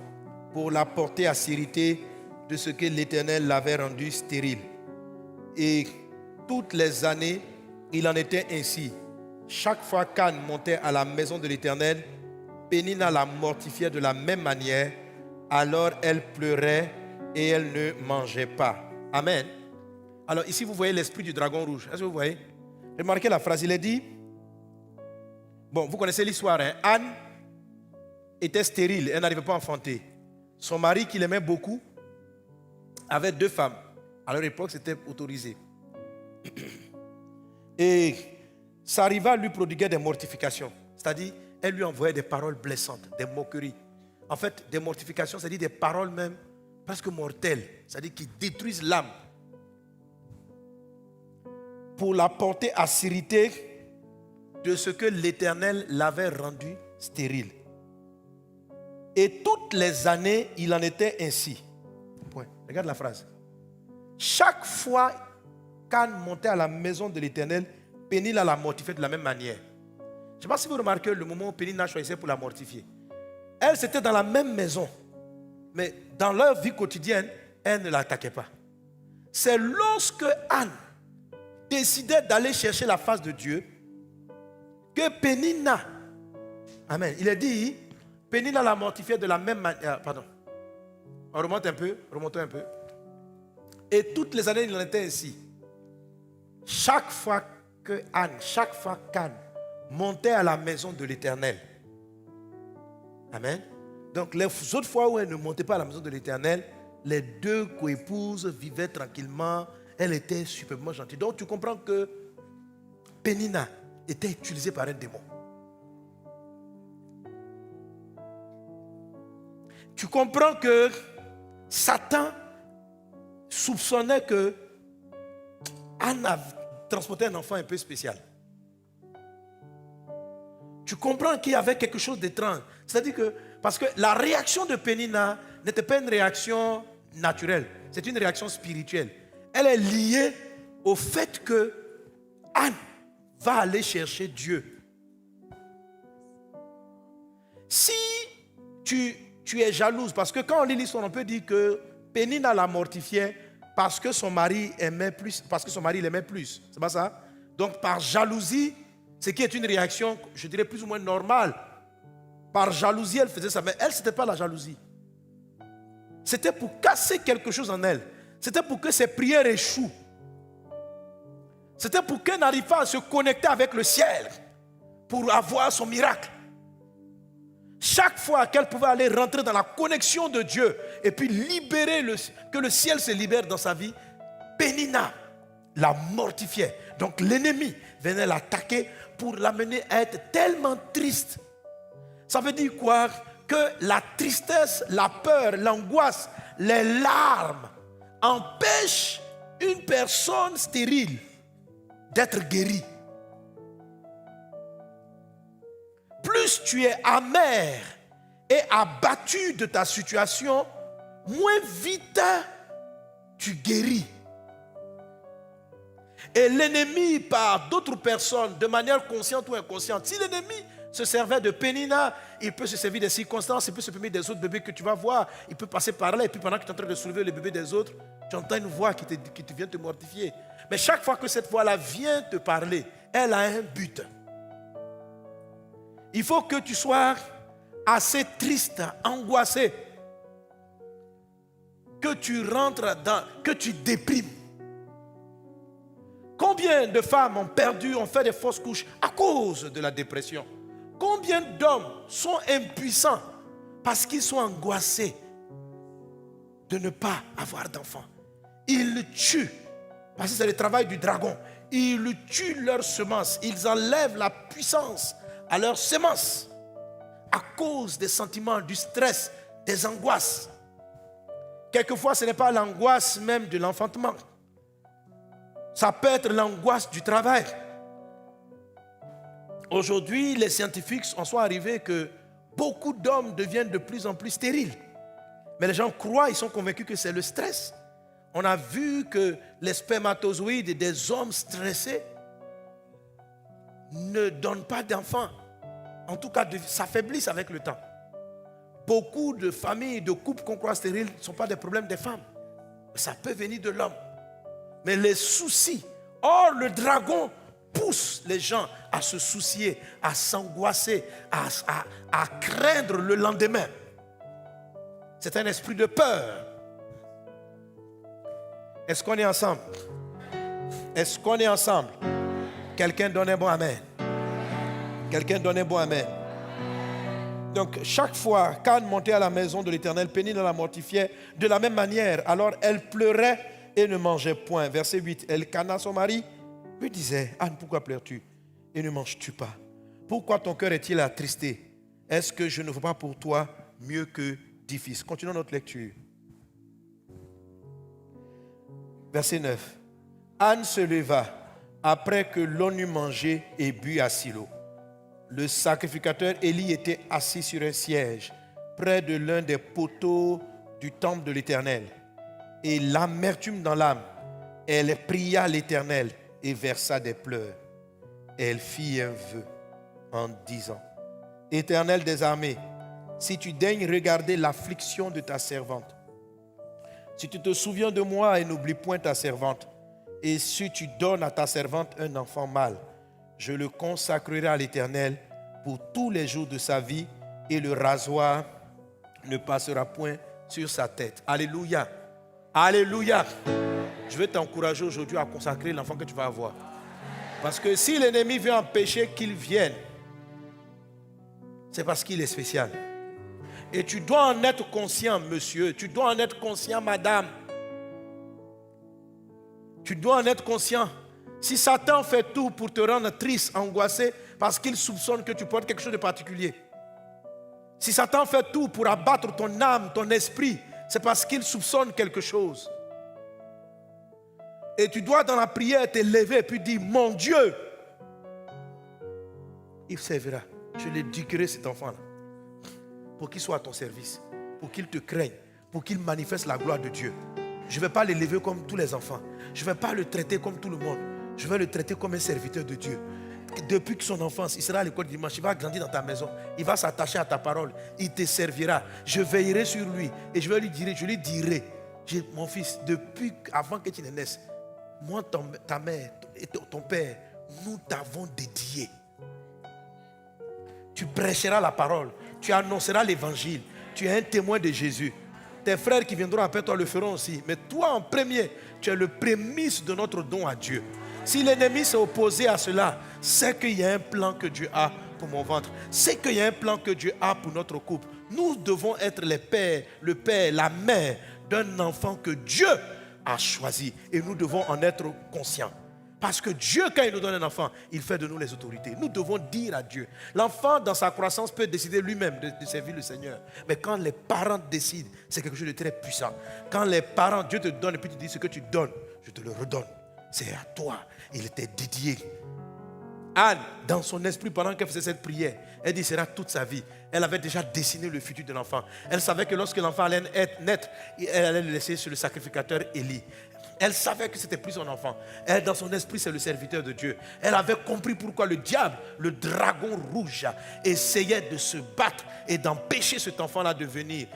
pour la porter à sérité de ce que l'Éternel l'avait rendu stérile. Et toutes les années, il en était ainsi. Chaque fois qu'Anne montait à la maison de l'Éternel, Pénina la mortifiait de la même manière. Alors elle pleurait et elle ne mangeait pas. Amen. Alors ici, vous voyez l'esprit du dragon rouge. Est-ce que vous voyez? Remarquez la phrase. Il est dit, bon, vous connaissez l'histoire, hein? Anne était stérile, elle n'arrivait pas à enfanter. Son mari, qui l'aimait beaucoup, avait 2 femmes. À leur époque, c'était autorisé. Et sa rivale lui prodiguait des mortifications. C'est-à-dire, elle lui envoyait des paroles blessantes, des moqueries. En fait, des mortifications, c'est-à-dire des paroles même presque mortelles. C'est-à-dire qui détruisent l'âme. Pour la porter à sérité de ce que l'Éternel l'avait rendu stérile. Et toutes les années, il en était ainsi. Point. Regarde la phrase. Chaque fois qu'Anne montait à la maison de l'Éternel, Pénina la mortifiait de la même manière. Je ne sais pas si vous remarquez le moment où Pénina choisissait pour la mortifier. Elle, c'était dans la même maison. Mais dans leur vie quotidienne, elle ne l'attaquait pas. C'est lorsque Anne décidait d'aller chercher la face de Dieu que Pénina, amen, il est dit, Pénina la mortifiait de la même manière. Pardon. On remonte un peu, remontons un peu. Et toutes les années, il en était ainsi. Chaque fois qu'Anne montait à la maison de l'Éternel. Amen. Donc les autres fois où elle ne montait pas à la maison de l'Éternel, les 2 coépouses vivaient tranquillement. Elle était superbement gentille. Donc tu comprends que Pénina était utilisée par un démon. Tu comprends que Satan soupçonnait que Anne a transporté un enfant un peu spécial. Tu comprends qu'il y avait quelque chose d'étrange. C'est-à-dire que, parce que la réaction de Pénina n'était pas une réaction naturelle, c'est une réaction spirituelle. Elle est liée au fait que Anne va aller chercher Dieu. Si tu tu es jalouse. Parce que quand on lit l'histoire, on peut dire que Pénina la mortifiait parce que son mari l'aimait plus. C'est pas ça? Donc par jalousie, ce qui est une réaction, je dirais plus ou moins normale. Par jalousie, elle faisait ça. Mais elle, ce n'était pas la jalousie. C'était pour casser quelque chose en elle. C'était pour que ses prières échouent. C'était pour qu'elle n'arrive pas à se connecter avec le ciel pour avoir son miracle. Chaque fois qu'elle pouvait aller rentrer dans la connexion de Dieu et puis libérer, que le ciel se libère dans sa vie, Pénina la mortifiait. Donc l'ennemi venait l'attaquer pour l'amener à être tellement triste. Ça veut dire quoi? Que la tristesse, la peur, l'angoisse, les larmes empêchent une personne stérile d'être guérie. Plus tu es amer et abattu de ta situation, moins vite tu guéris. Et l'ennemi, par d'autres personnes, de manière consciente ou inconsciente, si l'ennemi se servait de Pénina, il peut se servir des circonstances, il peut se permettre des autres bébés que tu vas voir, il peut passer par là, et puis pendant que tu es en train de soulever le bébé des autres, tu entends une voix qui vient te mortifier. Mais chaque fois que cette voix-là vient te parler, elle a un but. Il faut que tu sois assez triste, angoissé, que tu rentres que tu déprimes. Combien de femmes ont fait des fausses couches à cause de la dépression? Combien d'hommes sont impuissants parce qu'ils sont angoissés de ne pas avoir d'enfants? Ils tuent, parce que c'est le travail du dragon. Ils tuent leurs semences, ils enlèvent la puissance à leurs semences à cause des sentiments, du stress, des angoisses. Quelquefois, ce n'est pas l'angoisse même de l'enfantement. Ça peut être l'angoisse du travail. Aujourd'hui, les scientifiques en sont arrivés que beaucoup d'hommes deviennent de plus en plus stériles. Mais les gens croient, ils sont convaincus que c'est le stress. On a vu que les spermatozoïdes des hommes stressés ne donnent pas d'enfants. En tout cas, s'affaiblissent avec le temps. Beaucoup de familles, de couples qu'on croit stériles ne sont pas des problèmes des femmes. Ça peut venir de l'homme. Mais les soucis, or le dragon pousse les gens à se soucier, à s'angoisser, à craindre le lendemain. C'est un esprit de peur. Est-ce qu'on est ensemble? Est-ce qu'on est ensemble? Quelqu'un donne un bon amen. Quelqu'un donne un bon amen. Donc chaque fois qu'Anne montait à la maison de l'Éternel, Pénina la mortifiait de la même manière. Alors elle pleurait et ne mangeait point. Verset 8. Elkana, son mari, lui disait: Anne, pourquoi pleures-tu et ne manges-tu pas? Pourquoi ton cœur est-il attristé? Est-ce que je ne veux pas pour toi mieux que 10 fils? Continuons notre lecture. Verset 9. Anne se leva après que l'on eut mangé et bu à Silo. Le sacrificateur Élie était assis sur un siège près de l'un des poteaux du temple de l'Éternel. Et l'amertume dans l'âme, elle pria l'Éternel et versa des pleurs. Elle fit un vœu en disant: Éternel des armées, si tu daignes regarder l'affliction de ta servante, si tu te souviens de moi et n'oublie point ta servante, et si tu donnes à ta servante un enfant mâle, je le consacrerai à l'Éternel pour tous les jours de sa vie, et le rasoir ne passera point sur sa tête. Alléluia. Alléluia. Je vais t'encourager aujourd'hui à consacrer l'enfant que tu vas avoir. Parce que si l'ennemi veut empêcher qu'il vienne, c'est parce qu'il est spécial. Et tu dois en être conscient, monsieur. Tu dois en être conscient, madame. Tu dois en être conscient. Si Satan fait tout pour te rendre triste, angoissé, parce qu'il soupçonne que tu portes quelque chose de particulier. Si Satan fait tout pour abattre ton âme, ton esprit, c'est parce qu'il soupçonne quelque chose. Et tu dois dans la prière t'élever et puis dire: mon Dieu, il servira. Je l'éduquerai cet enfant-là pour qu'il soit à ton service, pour qu'il te craigne, pour qu'il manifeste la gloire de Dieu. Je ne vais pas l'élever comme tous les enfants. Je ne vais pas le traiter comme tout le monde. Je vais le traiter comme un serviteur de Dieu. depuis son enfance, il sera à l'école dimanche, il va grandir dans ta maison, il va s'attacher à ta parole, il te servira. Je veillerai sur lui et je lui dirai, mon fils, depuis avant que tu ne naisses, moi, ta mère et ton père, nous t'avons dédié. Tu prêcheras la parole, tu annonceras l'évangile, tu es un témoin de Jésus. Tes frères qui viendront après toi le feront aussi. Mais toi en premier, tu es le prémisse de notre don à Dieu. Si l'ennemi s'est opposé à cela, c'est qu'il y a un plan que Dieu a pour mon ventre. C'est qu'il y a un plan que Dieu a pour notre couple. Nous devons être les pères, le père, la mère d'un enfant que Dieu a choisi. Et nous devons en être conscients. Parce que Dieu, quand il nous donne un enfant, il fait de nous les autorités. Nous devons dire à Dieu. L'enfant, dans sa croissance, peut décider lui-même de servir le Seigneur. Mais quand les parents décident, c'est quelque chose de très puissant. Quand les parents, Dieu te donne et puis tu dis ce que tu donnes, je te le redonne. C'est à toi. Il était dédié. Anne, dans son esprit, pendant qu'elle faisait cette prière, elle dit, sera toute sa vie. Elle avait déjà dessiné le futur de l'enfant. Elle savait que lorsque l'enfant allait naître, elle allait le laisser sur le sacrificateur Élie. Elle savait que c'était plus son enfant. Elle, dans son esprit, c'est le serviteur de Dieu. Elle avait compris pourquoi le diable, le dragon rouge, essayait de se battre et d'empêcher cet enfant-là de venir,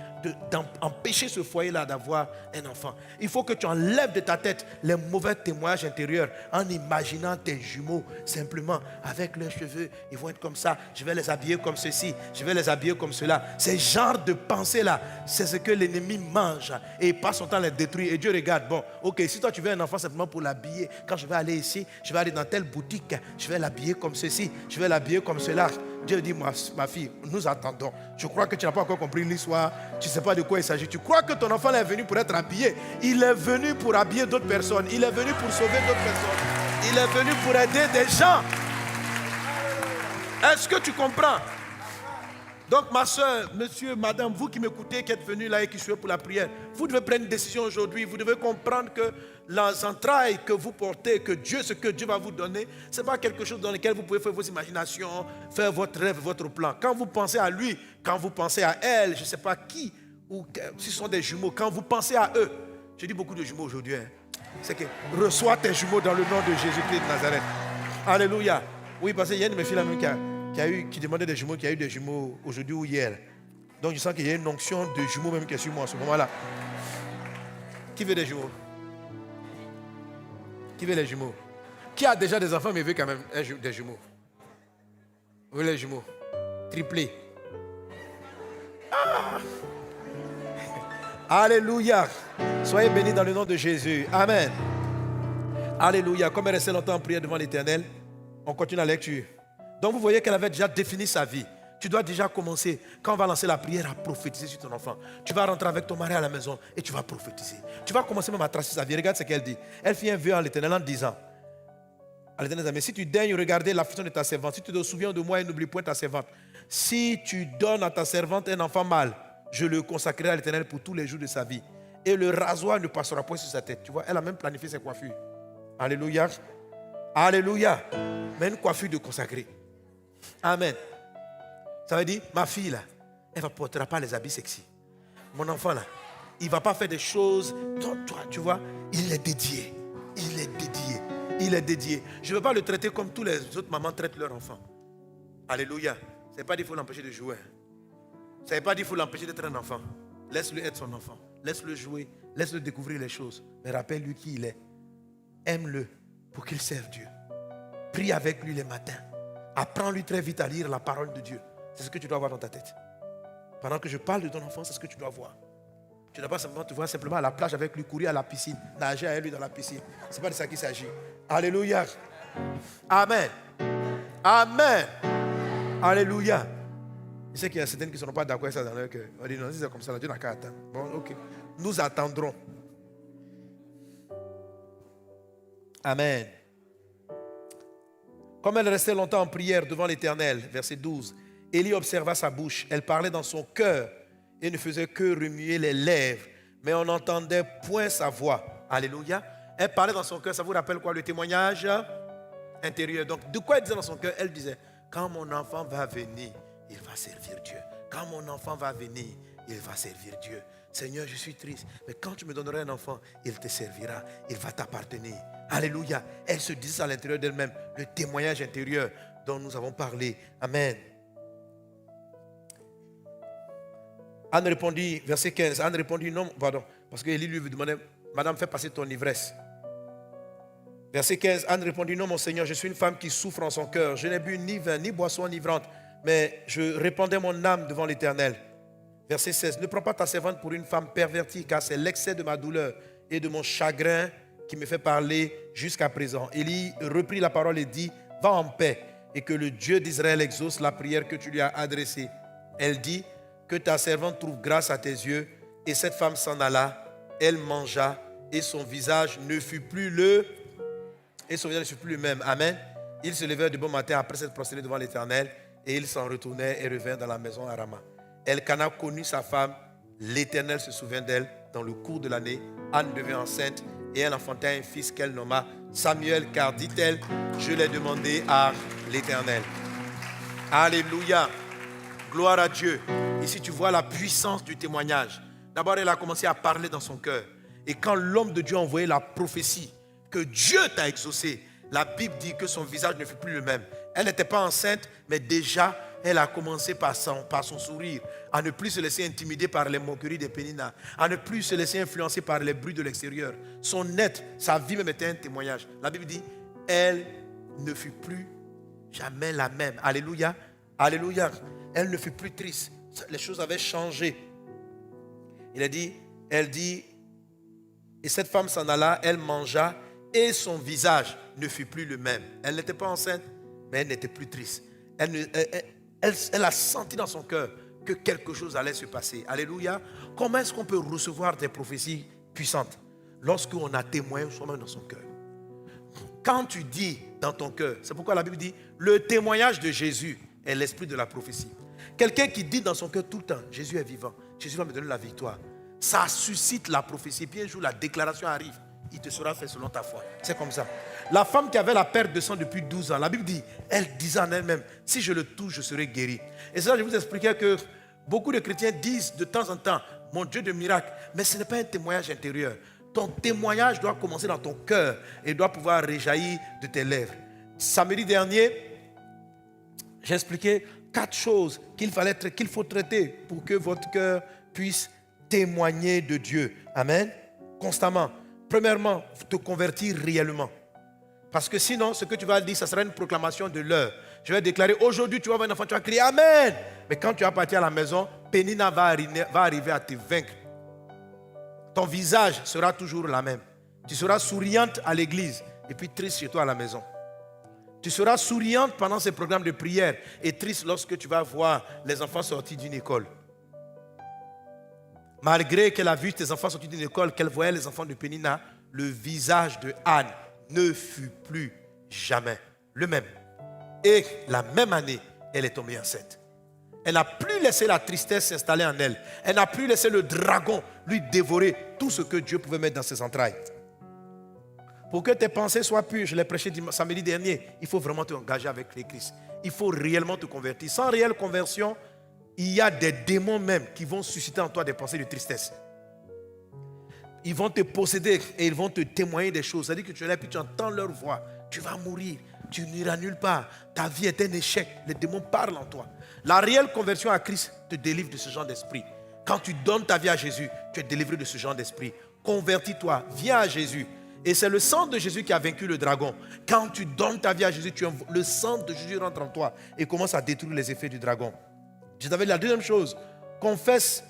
d'empêcher ce foyer-là d'avoir un enfant. Il faut que tu enlèves de ta tête les mauvais témoignages intérieurs en imaginant tes jumeaux simplement avec leurs cheveux. Ils vont être comme ça. Je vais les habiller comme ceci. Je vais les habiller comme cela. Ces genres de pensées-là, c'est ce que l'ennemi mange et il passe son temps à les détruire. Et Dieu regarde, bon, ok, si toi tu veux un enfant simplement pour l'habiller, quand je vais aller ici, je vais aller dans telle boutique, je vais l'habiller comme ceci, je vais l'habiller comme cela. Dieu dit, ma fille, nous attendons. Je crois que tu n'as pas encore compris l'histoire. Tu ne sais pas de quoi il s'agit. Tu crois que ton enfant est venu pour être habillé. Il est venu pour habiller d'autres personnes. Il est venu pour sauver d'autres personnes. Il est venu pour aider des gens. Est-ce que tu comprends? Donc ma soeur, monsieur, madame, vous qui m'écoutez, qui êtes venus là et qui suivez pour la prière, vous devez prendre une décision aujourd'hui. Vous devez comprendre que les entrailles que vous portez, ce que Dieu va vous donner, ce n'est pas quelque chose dans lequel vous pouvez faire vos imaginations, faire votre rêve, votre plan. Quand vous pensez à lui, quand vous pensez à elle, je ne sais pas qui, ou si ce sont des jumeaux, quand vous pensez à eux, je dis beaucoup de jumeaux aujourd'hui, hein, c'est que reçois tes jumeaux dans le nom de Jésus-Christ de Nazareth. Alléluia. Oui, parce qu'il y a une de mes filles là même qui demandait des jumeaux, qui a eu des jumeaux aujourd'hui ou hier. Donc je sens qu'il y a une onction de jumeaux même qui est sur moi en ce moment-là. Qui veut des jumeaux? Qui veut les jumeaux? Qui a déjà des enfants mais veut quand même des jumeaux? Vous voulez les jumeaux? Triplés. Ah! Alléluia. Soyez bénis dans le nom de Jésus. Amen. Alléluia. Comme elle restait longtemps en prière devant l'Éternel, on continue la lecture. Donc vous voyez qu'elle avait déjà défini sa vie. Tu dois déjà commencer, quand on va lancer la prière, à prophétiser sur ton enfant. Tu vas rentrer avec ton mari à la maison et tu vas prophétiser. Tu vas commencer même à tracer sa vie. Regarde ce qu'elle dit. Elle fit un vœu à l'Éternel en disant, à l'Éternel, mais si tu daignes regarder l'affliction de ta servante, si tu te souviens de moi et n'oublie point ta servante, si tu donnes à ta servante un enfant mâle, je le consacrerai à l'Éternel pour tous les jours de sa vie. Et le rasoir ne passera point sur sa tête. Tu vois, elle a même planifié ses coiffures. Alléluia. Alléluia. Mais une coiffure de consacré. Amen. Ça veut dire, ma fille là, elle ne portera pas les habits sexy. Mon enfant là, il ne va pas faire des choses. Toi, tu vois, il est dédié. Il est dédié. Il est dédié. Je ne veux pas le traiter comme tous les autres mamans traitent leur enfant. Alléluia. Ce n'est pas dit qu'il faut l'empêcher de jouer. Ça ne veut pas dire qu'il faut l'empêcher d'être un enfant. Laisse-le être son enfant. Laisse-le jouer. Laisse-le découvrir les choses. Mais rappelle-lui qui il est. Aime-le pour qu'il serve Dieu. Prie avec lui les matins. Apprends-lui très vite à lire la parole de Dieu. C'est ce que tu dois avoir dans ta tête. Pendant que je parle de ton enfant, c'est ce que tu dois voir. Tu ne dois pas simplement te voir simplement à la plage avec lui, courir à la piscine, nager avec lui dans la piscine. Ce n'est pas de ça qu'il s'agit. Alléluia. Amen. Amen. Alléluia. Je sais qu'il y a certaines qui ne seront pas d'accord avec ça dans leur cœur. On dit non, si c'est comme ça, Dieu n'a qu'à attendre. Bon, ok. Nous attendrons. Amen. Comme elle restait longtemps en prière devant l'Éternel, verset 12, Élie observa sa bouche. Elle parlait dans son cœur et ne faisait que remuer les lèvres. Mais on n'entendait point sa voix. Alléluia. Elle parlait dans son cœur. Ça vous rappelle quoi? Le témoignage intérieur. Donc, de quoi elle disait dans son cœur? Elle disait, quand mon enfant va venir, il va servir Dieu. Quand mon enfant va venir, il va servir Dieu. Seigneur, je suis triste, mais quand tu me donneras un enfant, il te servira, il va t'appartenir. Alléluia. Elle se disait à l'intérieur d'elle-même, le témoignage intérieur dont nous avons parlé. Amen. Anne répondit, verset 15, Anne répondit non, pardon, parce que Élie lui demandait, Madame, fais passer ton ivresse. Verset 15, Anne répondit, non mon Seigneur, je suis une femme qui souffre en son cœur. Je n'ai bu ni vin, ni boisson enivrante, mais je répandais mon âme devant l'Éternel. Verset 16, ne prends pas ta servante pour une femme pervertie, car c'est l'excès de ma douleur et de mon chagrin qui me fait parler jusqu'à présent. Élie reprit la parole et dit, va en paix et que le Dieu d'Israël exauce la prière que tu lui as adressée. Elle dit, que ta servante trouve grâce à tes yeux. Et cette femme s'en alla, elle mangea et son visage ne fut plus le même. Amen. Il se levait de bon matin après s'être prosterné devant l'Éternel et il s'en retournait et revint dans la maison à Rama. Elkana connut sa femme, l'Éternel se souvint d'elle dans le cours de l'année. Anne devint enceinte et elle enfanta un fils qu'elle nomma Samuel, car dit-elle, je l'ai demandé à l'Éternel. Alléluia. Gloire à Dieu. Ici, tu vois la puissance du témoignage. D'abord, elle a commencé à parler dans son cœur. Et quand l'homme de Dieu a envoyé la prophétie que Dieu t'a exaucé, la Bible dit que son visage ne fut plus le même. Elle n'était pas enceinte, mais déjà, elle a commencé par son sourire, à ne plus se laisser intimider par les moqueries des Péninas, à ne plus se laisser influencer par les bruits de l'extérieur. Son être, sa vie même était un témoignage. La Bible dit, elle ne fut plus jamais la même. Alléluia. Alléluia. Elle ne fut plus triste. Les choses avaient changé. Elle dit, et cette femme s'en alla, elle mangea, et son visage ne fut plus le même. Elle n'était pas enceinte, mais elle n'était plus triste. Elle a senti dans son cœur que quelque chose allait se passer. Alléluia. Comment est-ce qu'on peut recevoir des prophéties puissantes? Lorsqu'on a témoigné soi-même dans son cœur. Quand tu dis dans ton cœur, c'est pourquoi la Bible dit, le témoignage de Jésus est l'esprit de la prophétie. Quelqu'un qui dit dans son cœur tout le temps, Jésus est vivant, Jésus va me donner la victoire. Ça suscite la prophétie. Puis un jour, la déclaration arrive. Il te sera fait selon ta foi. C'est comme ça. La femme qui avait la perte de sang depuis 12 ans, la Bible dit, elle disait en elle-même, si je le touche, je serai guéri. Et ça, je vous expliquais que beaucoup de chrétiens disent de temps en temps, mon Dieu de miracle, mais ce n'est pas un témoignage intérieur. Ton témoignage doit commencer dans ton cœur et doit pouvoir réjaillir de tes lèvres. Samedi dernier, j'ai expliqué 4 choses qu'il faut traiter pour que votre cœur puisse témoigner de Dieu. Amen. Constamment. Premièrement, te convertir réellement. Parce que sinon, ce que tu vas dire, ça sera une proclamation de l'heure. Je vais déclarer, aujourd'hui tu vas voir un enfant, tu vas crier Amen. Mais quand tu vas partir à la maison, Pénina va arriver à te vaincre. Ton visage sera toujours la même. Tu seras souriante à l'église et puis triste chez toi à la maison. Tu seras souriante pendant ces programmes de prière et triste lorsque tu vas voir les enfants sortis d'une école. Malgré qu'elle a vu tes enfants sortis d'une école, qu'elle voyait les enfants de Pénina, le visage de Anne ne fut plus jamais le même. Et la même année, elle est tombée enceinte. Elle n'a plus laissé la tristesse s'installer en elle. Elle n'a plus laissé le dragon lui dévorer tout ce que Dieu pouvait mettre dans ses entrailles. Pour que tes pensées soient pures, je l'ai prêché samedi dernier, il faut vraiment t'engager avec les Christ. Il faut réellement te convertir. Sans réelle conversion, il y a des démons même qui vont susciter en toi des pensées de tristesse. Ils vont te posséder et ils vont te témoigner des choses. C'est-à-dire que tu es là et tu entends leur voix. Tu vas mourir. Tu n'iras nulle part. Ta vie est un échec. Les démons parlent en toi. La réelle conversion à Christ te délivre de ce genre d'esprit. Quand tu donnes ta vie à Jésus, tu es délivré de ce genre d'esprit. Convertis-toi. Viens à Jésus. Et c'est le sang de Jésus qui a vaincu le dragon. Quand tu donnes ta vie à Jésus, le sang de Jésus rentre en toi et commence à détruire les effets du dragon. Je t'avais dit la deuxième chose. Confesse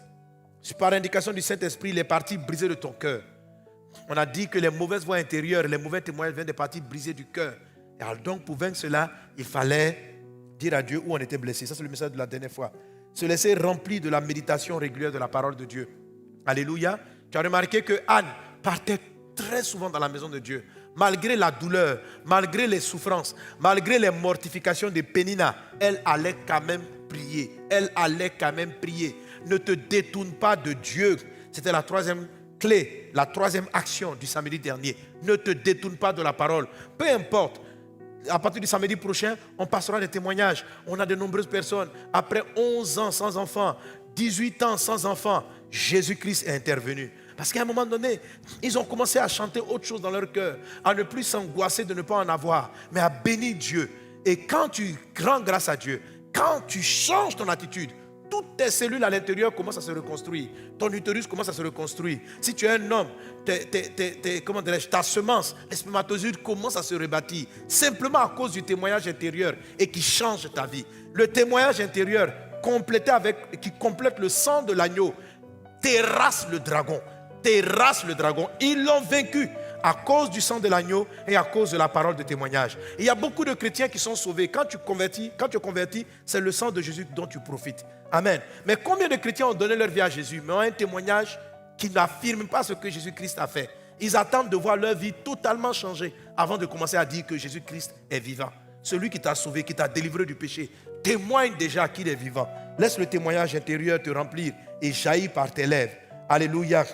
par indication du Saint-Esprit les parties brisées de ton cœur. On a dit que les mauvaises voix intérieures, les mauvais témoignages viennent des parties brisées du cœur. Et alors donc pour vaincre cela, il fallait dire à Dieu où on était blessé. Ça c'est le message de la dernière fois. Se laisser remplir de la méditation régulière de la parole de Dieu. Alléluia. Tu as remarqué que Anne partait très souvent dans la maison de Dieu. Malgré la douleur, malgré les souffrances, malgré les mortifications de Pénina, elle allait quand même prier. Elle allait quand même prier. Ne te détourne pas de Dieu. C'était la troisième clé, la troisième action du samedi dernier. Ne te détourne pas de la parole. Peu importe. À partir du samedi prochain, on passera des témoignages. On a de nombreuses personnes. Après 11 ans sans enfants, 18 ans sans enfants, Jésus-Christ est intervenu. Parce qu'à un moment donné, ils ont commencé à chanter autre chose dans leur cœur, à ne plus s'angoisser de ne pas en avoir, mais à bénir Dieu. Et quand tu rends grâce à Dieu, quand tu changes ton attitude, toutes tes cellules à l'intérieur commencent à se reconstruire. Ton utérus commence à se reconstruire. Si tu es un homme, ta semence, les spermatozoïdes commencent à se rebâtir. Simplement à cause du témoignage intérieur et qui change ta vie. Le témoignage intérieur qui complète le sang de l'agneau terrasse le dragon. Ils l'ont vaincu à cause du sang de l'agneau et à cause de la parole de témoignage. Et il y a beaucoup de chrétiens qui sont sauvés. Quand tu es converti, c'est le sang de Jésus dont tu profites. Amen. Mais combien de chrétiens ont donné leur vie à Jésus, mais ont un témoignage qui n'affirme pas ce que Jésus-Christ a fait? Ils attendent de voir leur vie totalement changer avant de commencer à dire que Jésus-Christ est vivant. Celui qui t'a sauvé, qui t'a délivré du péché, témoigne déjà qu'il est vivant. Laisse le témoignage intérieur te remplir et jaillir par tes lèvres. Alléluia.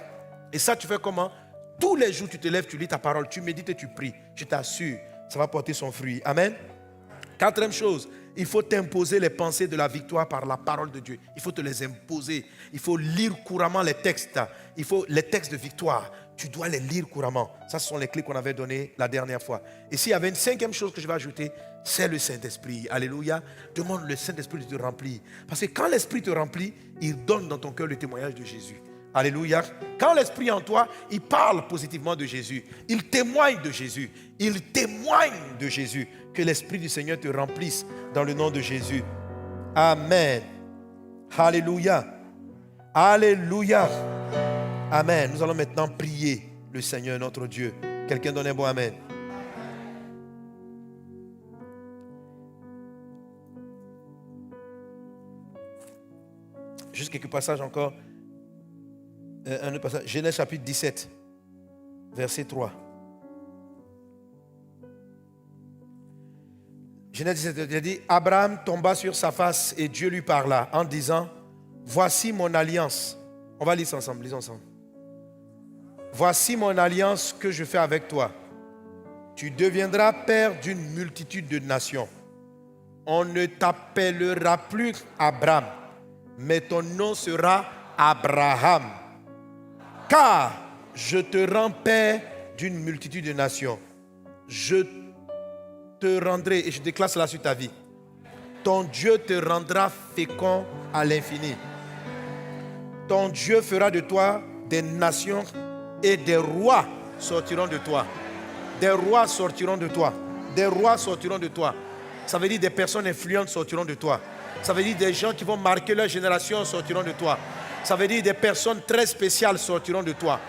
Et ça, tu fais comment? Tous les jours, tu te lèves, tu lis ta parole, tu médites et tu pries. Je t'assure, ça va porter son fruit. Amen. Quatrième chose, il faut t'imposer les pensées de la victoire par la parole de Dieu. Il faut te les imposer. Il faut lire couramment les textes. Les textes de victoire. Tu dois les lire couramment. Ça, ce sont les clés qu'on avait données la dernière fois. Et s'il y avait une cinquième chose que je vais ajouter, c'est le Saint-Esprit. Alléluia. Demande le Saint-Esprit de te remplir. Parce que quand l'Esprit te remplit, il donne dans ton cœur le témoignage de Jésus. Alléluia. Quand l'Esprit est en toi, il parle positivement de Jésus. Il témoigne de Jésus. Il témoigne de Jésus. Que l'Esprit du Seigneur te remplisse dans le nom de Jésus. Amen. Alléluia. Alléluia. Amen. Nous allons maintenant prier le Seigneur notre Dieu. Quelqu'un donne un bon amen. Juste quelques passages encore. Un autre passage. Genèse chapitre 17, verset 3. Genèse 17, il a dit, Abraham tomba sur sa face et Dieu lui parla en disant, voici mon alliance. On va lire ça ensemble, lisons ensemble. Voici mon alliance que je fais avec toi. Tu deviendras père d'une multitude de nations. On ne t'appellera plus Abraham, mais ton nom sera Abraham. Car je te rends père d'une multitude de nations. Je te rendrai, et je déclare cela sur ta vie. Ton Dieu te rendra fécond à l'infini. Ton Dieu fera de toi des nations et des rois sortiront de toi. Des rois sortiront de toi. Des rois sortiront de toi. Ça veut dire des personnes influentes sortiront de toi. Ça veut dire des gens qui vont marquer leur génération sortiront de toi. Ça veut dire des personnes très spéciales sortiront de toi.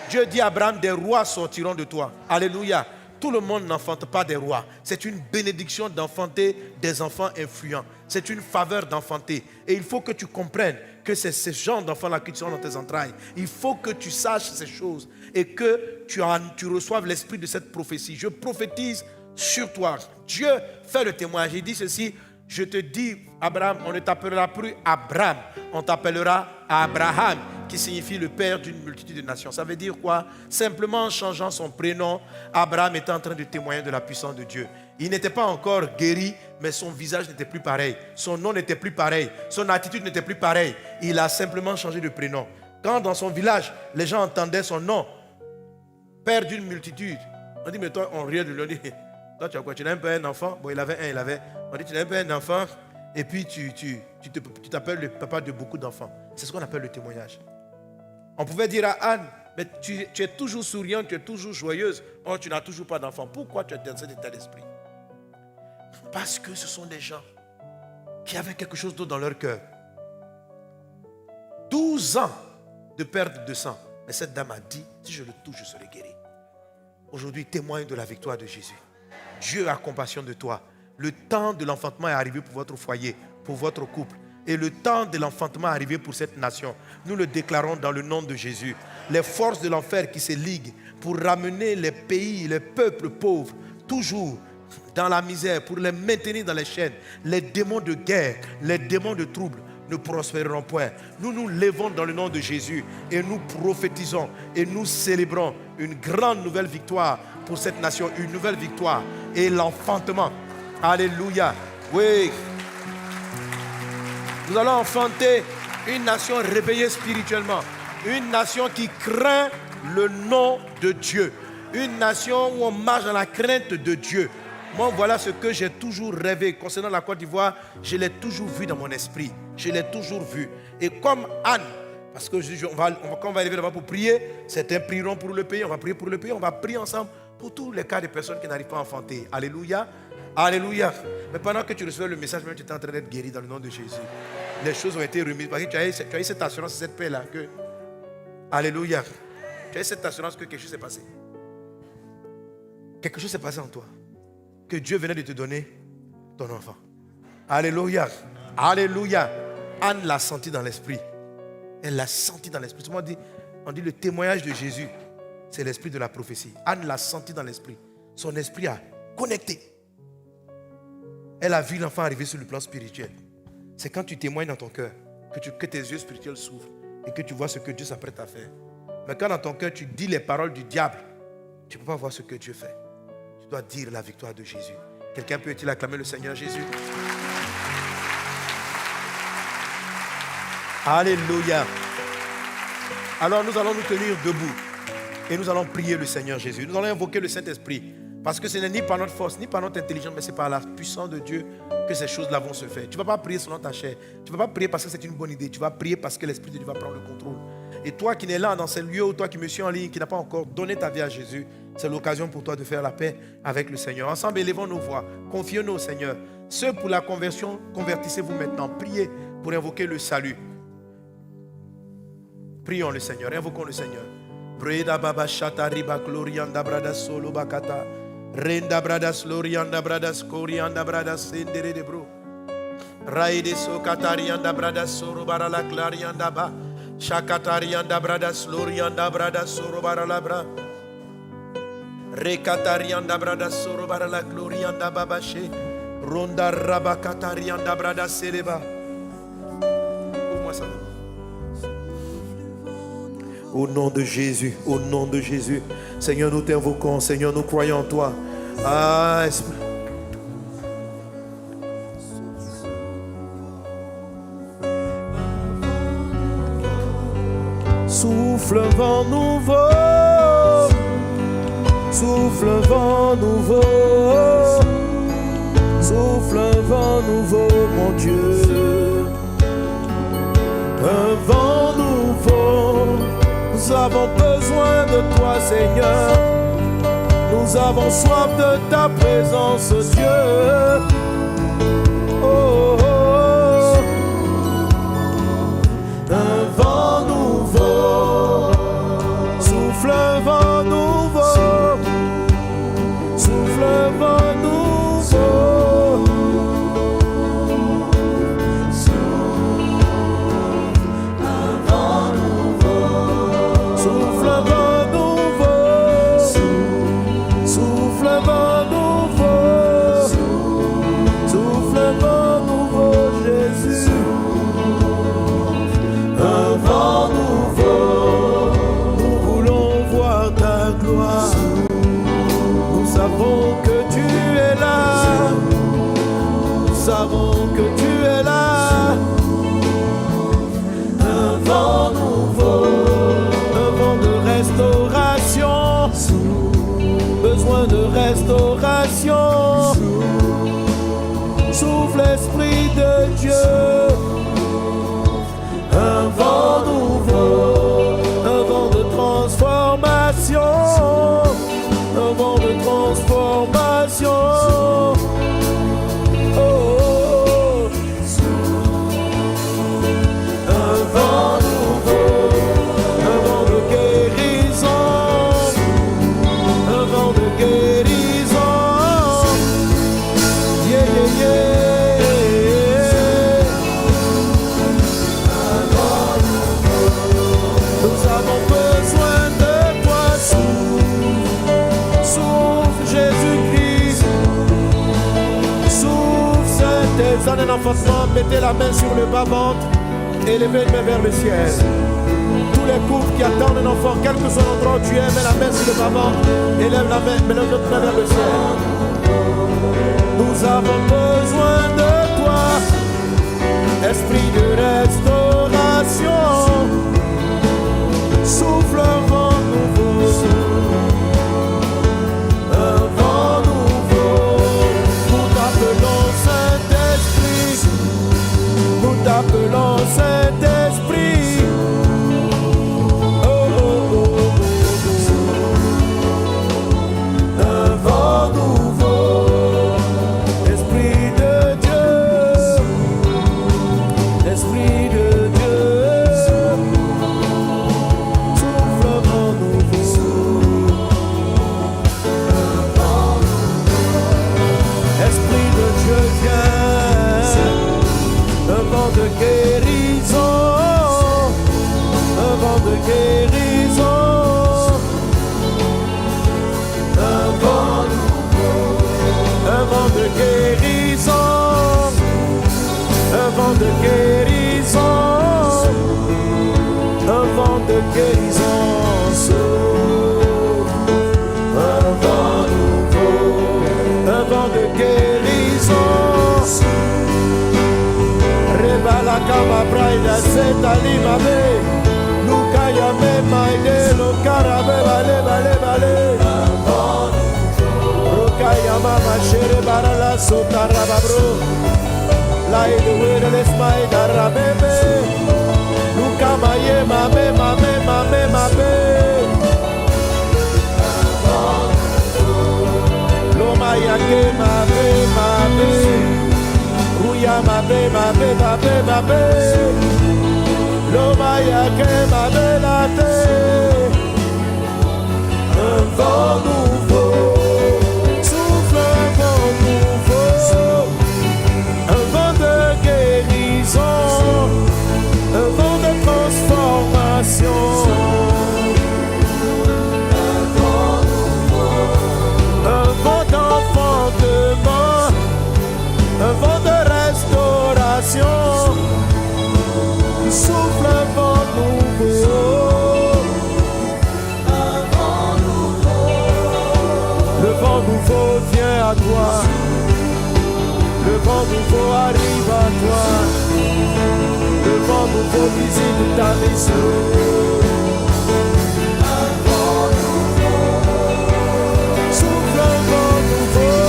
Dieu dit à Abraham, des rois sortiront de toi. Alléluia. Tout le monde n'enfante pas des rois. C'est une bénédiction d'enfanter des enfants influents. C'est une faveur d'enfanter. Et il faut que tu comprennes que c'est ce genre d'enfants-là qui sont dans tes entrailles. Il faut que tu saches ces choses et que tu reçoives l'esprit de cette prophétie. Je prophétise sur toi. Dieu fait le témoignage. Il dit ceci, je te dis, Abraham, on ne t'appellera plus Abraham, on t'appellera Abraham, qui signifie le père d'une multitude de nations. Ça veut dire quoi? Simplement en changeant son prénom, Abraham était en train de témoigner de la puissance de Dieu. Il n'était pas encore guéri, mais son visage n'était plus pareil. Son nom n'était plus pareil. Son attitude n'était plus pareille. Il a simplement changé de prénom. Quand dans son village, les gens entendaient son nom, père d'une multitude, on dit, mais toi, on riait de lui, on dit, toi, tu as quoi? Tu n'as pas un enfant? Bon, il avait un, on dit, tu n'as pas un enfant, et puis tu t'appelles le papa de beaucoup d'enfants. C'est ce qu'on appelle le témoignage. On pouvait dire à Anne, mais tu es toujours souriante, tu es toujours joyeuse, or tu n'as toujours pas d'enfant. Pourquoi tu es dans cet état d'esprit? Parce que ce sont des gens qui avaient quelque chose d'autre dans leur cœur. 12 ans de perte de sang. Mais cette dame a dit, si je le touche, je serai guéri. Aujourd'hui, témoigne de la victoire de Jésus. Dieu a compassion de toi. Le temps de l'enfantement est arrivé pour votre foyer, pour votre couple. Et le temps de l'enfantement est arrivé pour cette nation. Nous le déclarons dans le nom de Jésus. Les forces de l'enfer qui se liguent pour ramener les pays, les peuples pauvres, toujours dans la misère, pour les maintenir dans les chaînes. Les démons de guerre, les démons de trouble ne prospéreront point. Nous nous levons dans le nom de Jésus et nous prophétisons et nous célébrons une grande nouvelle victoire pour cette nation, une nouvelle victoire et l'enfantement. Alléluia. Oui. Nous allons enfanter une nation réveillée spirituellement, Une nation qui craint le nom de Dieu. Une nation où on marche dans la crainte de Dieu. Moi, voilà ce que j'ai toujours rêvé. Concernant la Côte d'Ivoire, je l'ai toujours vu dans mon esprit. Je l'ai toujours vu. Et comme Anne, parce que quand on va arriver là-bas pour prier, certains prieront pour le pays, on va prier pour le pays, on va prier ensemble pour tous les cas de personnes qui n'arrivent pas à enfanter. Alléluia. Alléluia. Mais pendant que tu recevais le message, même tu étais en train d'être guéri dans le nom de Jésus. Les choses ont été remises. Parce que tu as eu cette assurance, cette paix-là. Alléluia. Tu as eu cette assurance que quelque chose s'est passé. Quelque chose s'est passé en toi. Que Dieu venait de te donner ton enfant. Alléluia. Alléluia. Anne l'a senti dans l'esprit. Elle l'a senti dans l'esprit. On dit le témoignage de Jésus, c'est l'esprit de la prophétie. Anne l'a senti dans l'esprit. Son esprit a connecté. Elle a vu l'enfant arriver sur le plan spirituel. C'est quand tu témoignes dans ton cœur que tes yeux spirituels s'ouvrent et que tu vois ce que Dieu s'apprête à faire. Mais quand dans ton cœur tu dis les paroles du diable, tu ne peux pas voir ce que Dieu fait. Tu dois dire la victoire de Jésus. Quelqu'un peut-il acclamer le Seigneur Jésus? Alléluia. Alors nous allons nous tenir debout et nous allons prier le Seigneur Jésus. Nous allons invoquer le Saint-Esprit. Parce que ce n'est ni par notre force, ni par notre intelligence, mais c'est par la puissance de Dieu que ces choses-là vont se faire. Tu ne vas pas prier selon ta chair. Tu ne vas pas prier parce que c'est une bonne idée. Tu vas prier parce que l'Esprit de Dieu va prendre le contrôle. Et toi qui n'es là dans ces lieux, ou toi qui me suis en ligne, qui n'a pas encore donné ta vie à Jésus, c'est l'occasion pour toi de faire la paix avec le Seigneur. Ensemble, élevons nos voix. Confions-nous au Seigneur. Ceux pour la conversion, convertissez-vous maintenant. Priez pour invoquer le salut. Prions le Seigneur. Invoquons le Seigneur. Breda baba shata riba glorianda brada solo bakata. Renda bradas lorianda bradas corianda bradas sendere de bro. Raide so katarianda bradas soro barala clarianda ba. Shakatarianda bradas lorianda bradas soro barala bra. Rekatarianda bradas soro barala glorianda babache. Ronda rabakatarianda bradas seleba. Ouvre-moi ça. Au nom de Jésus, au nom de Jésus. Seigneur, nous t'invoquons. Seigneur, nous croyons en toi. Ah, Esprit. Souffle un vent nouveau. Souffle un vent nouveau. Souffle un vent nouveau, mon Dieu. Un vent nouveau. Nous avons besoin de toi, Seigneur. Nous avons soif de ta présence, Dieu. Oh, oh, oh. Un vent nouveau. Souffle un vent nouveau. Souffle un vent nouveau. Que tu es là, un vent nouveau, un vent de restauration, besoin de restauration. Souffle l'Esprit de Dieu, un vent nouveau, un vent de transformation, un vent de transformation. Un enfantement, mettez la main sur le bas-ventre et levez une main vers le ciel. Tous les couples qui attendent un enfant, quel que soit l'endroit où tu es, mets la main sur le bas-ventre et lève la main, mets l'autre main vers le ciel. Nous avons besoin de toi, Esprit de restauration. de guérison. Un vent de guérison. Un vent de guérison. Un vent de guérison. Un vent nouveau. Un vent de guérison. Rebala kama braida zeta limabe. Lukaya me maide lo karabe bale bale bale. Rokaya mama shere barala sota rababro. Lai de wede les mai darabebe. Lukama ye mame mame mame mame. Loma yake mame mame. Ruya mame mame mame mame. Loma yake mame late. Un vent nouveau. Souffle un vent nouveau. Un vent de guérison. Un vent de transformation. Un vent d'enfantement. Un vent de restauration. Souffle un vent nouveau. Le vent nouveau vient à toi. Le vent nouveau arrive à toi. Le vent nouveau visite ta maison. Souffle un vent nouveau.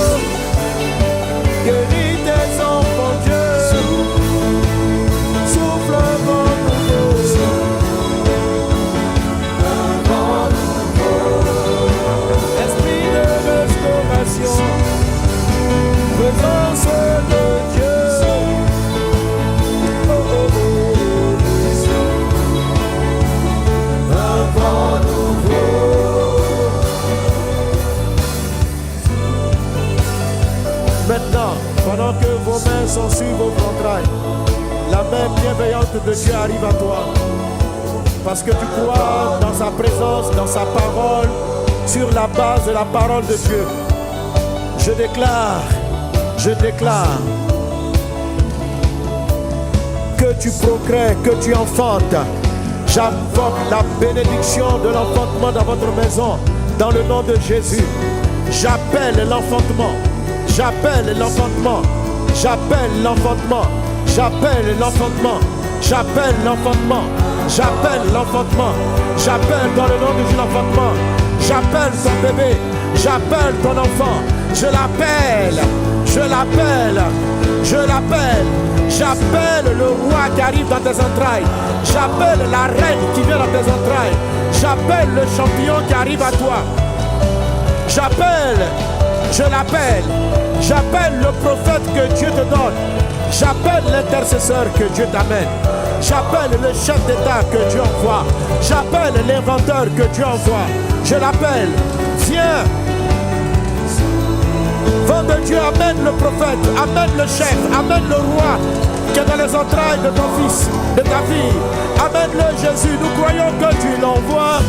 Guéris tes enfants, Dieu. Souffle un vent nouveau. Esprit de restauration. Présence de Dieu. Oh, oh, oh. Un vent nouveau. Maintenant, pendant que vos mains sont sur vos entrailles, la main bienveillante de Dieu arrive à toi. Parce que tu crois dans sa présence, dans sa parole, sur la base de la parole de Dieu. Je déclare que tu procrées, que tu enfantes. J'invoque la bénédiction de l'enfantement dans votre maison, dans le nom de Jésus. J'appelle l'enfantement. J'appelle l'enfantement. J'appelle l'enfantement. J'appelle l'enfantement. J'appelle l'enfantement. J'appelle l'enfantement. J'appelle dans le nom de Jésus l'enfantement. J'appelle ton bébé. J'appelle ton enfant. Je l'appelle. Je l'appelle. Je l'appelle. J'appelle le roi qui arrive dans tes entrailles. J'appelle la reine qui vient dans tes entrailles. J'appelle le champion qui arrive à toi. J'appelle. Je l'appelle. J'appelle le prophète que Dieu te donne. J'appelle l'intercesseur que Dieu t'amène. J'appelle le chef d'État que Dieu envoie. J'appelle l'inventeur que Dieu envoie. Je l'appelle. Viens. Vent de Dieu, amène le prophète, amène le chef, amène le roi qui est dans les entrailles de ton fils, de ta fille. Amène-le Jésus, nous croyons que tu l'envoies.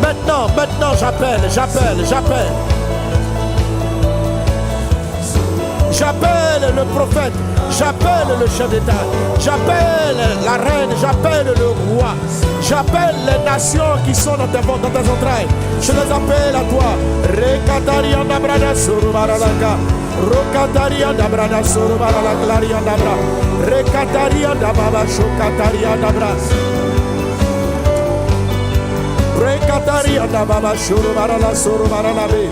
Maintenant, j'appelle. J'appelle le prophète, j'appelle le chef d'État, j'appelle la reine, j'appelle le roi, j'appelle les nations qui sont dans tes entrailles. Je les appelle à toi. Rekataria nabrada surubaralaka, Rokataria nabrada surubaralakalaria nabra, Rekataria nababa shokataria nabra, Rekataria nababa shurubarala surubaralabe.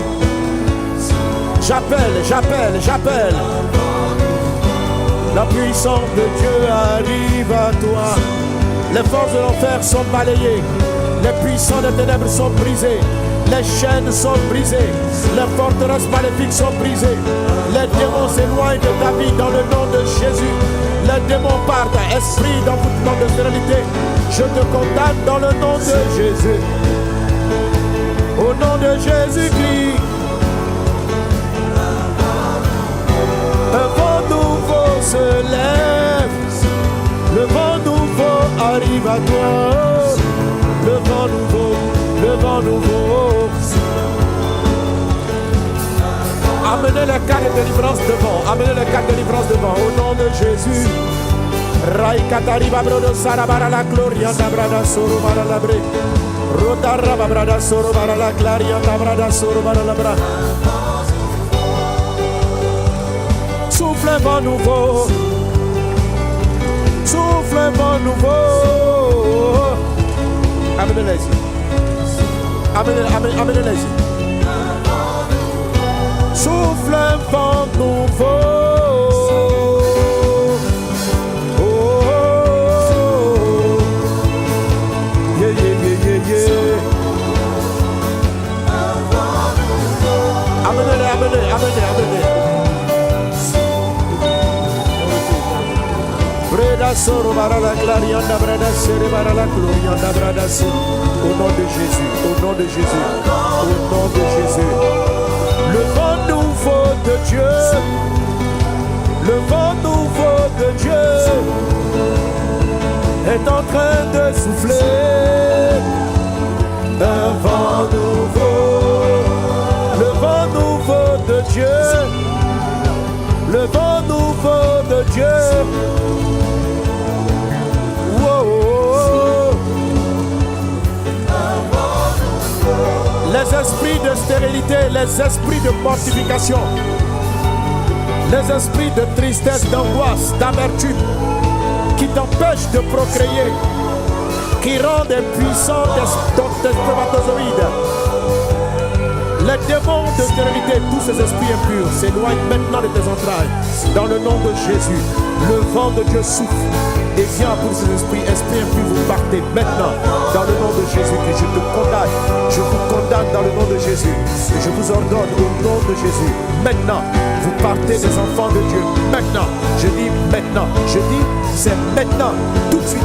J'appelle. La puissance de Dieu arrive à toi. Les forces de l'enfer sont balayées. Les puissants des ténèbres sont brisés. Les chaînes sont brisées. Les forteresses maléfiques sont brisées. Les démons s'éloignent de ta vie dans le nom de Jésus. Les démons partent. Esprit d'envoûtement de stérilité, je te condamne dans le nom de Jésus. Au nom de Jésus-Christ. Un vent nouveau se lève, le vent nouveau arrive à toi. vent nouveau. Amenez le cas de délivrance devant. Amenez le cas de délivrance devant. Au nom de Jésus. Rai katariba brodo sarabara la gloria da brada soro bara la bre. Rotara brada soro bara la gloria da brada soro bara la bra. Souffle un vent nouveau. Souffle un vent nouveau. Amenez-les. Amenez-les. Souffle un vent nouveau. Oh, yeah, yeah, yeah, yeah, yeah. Amenez. Breda soro bara la clarianda, breda sere bara la glorianda, breda soro. Au nom de Jésus, au nom de Jésus, au nom de Jésus. Le vent nouveau de Dieu, le vent nouveau de Dieu est en train de souffler. Un vent nouveau, le vent nouveau de Dieu, le vent nouveau de Dieu. Les esprits de stérilité, les esprits de mortification, les esprits de tristesse, d'angoisse, d'amertume, qui t'empêchent de procréer, qui rendent impuissants tes spermatozoïdes. Les démons de stérilité, tous ces esprits impurs s'éloignent maintenant de tes entrailles. Dans le nom de Jésus, le vent de Dieu souffle et vient pour ces esprits impurs, vous partez maintenant. Dans le nom de Jésus, que je te condamne. Je vous condamne dans le nom de Jésus. Et je vous ordonne au nom de Jésus. Maintenant, vous partez des enfants de Dieu. Maintenant, je dis maintenant. Je dis, c'est maintenant, tout de suite.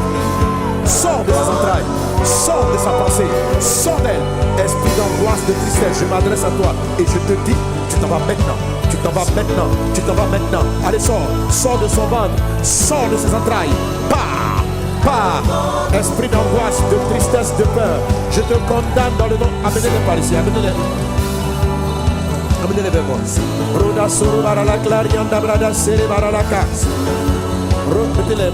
Sors de ses entrailles, sors de sa pensée, sors d'elle. Esprit d'angoisse, de tristesse, je m'adresse à toi et je te dis, tu t'en vas maintenant, tu t'en vas maintenant, tu t'en vas maintenant. Allez, sors de son ventre, sors de ses entrailles. Pars, esprit d'angoisse, de tristesse, de peur. Je te condamne dans le nom. Amenez-les par ici, amenez-les. Amenez-les vers moi. Broda soro bara la clarianda, brada sere bara la ka. Mettez-les.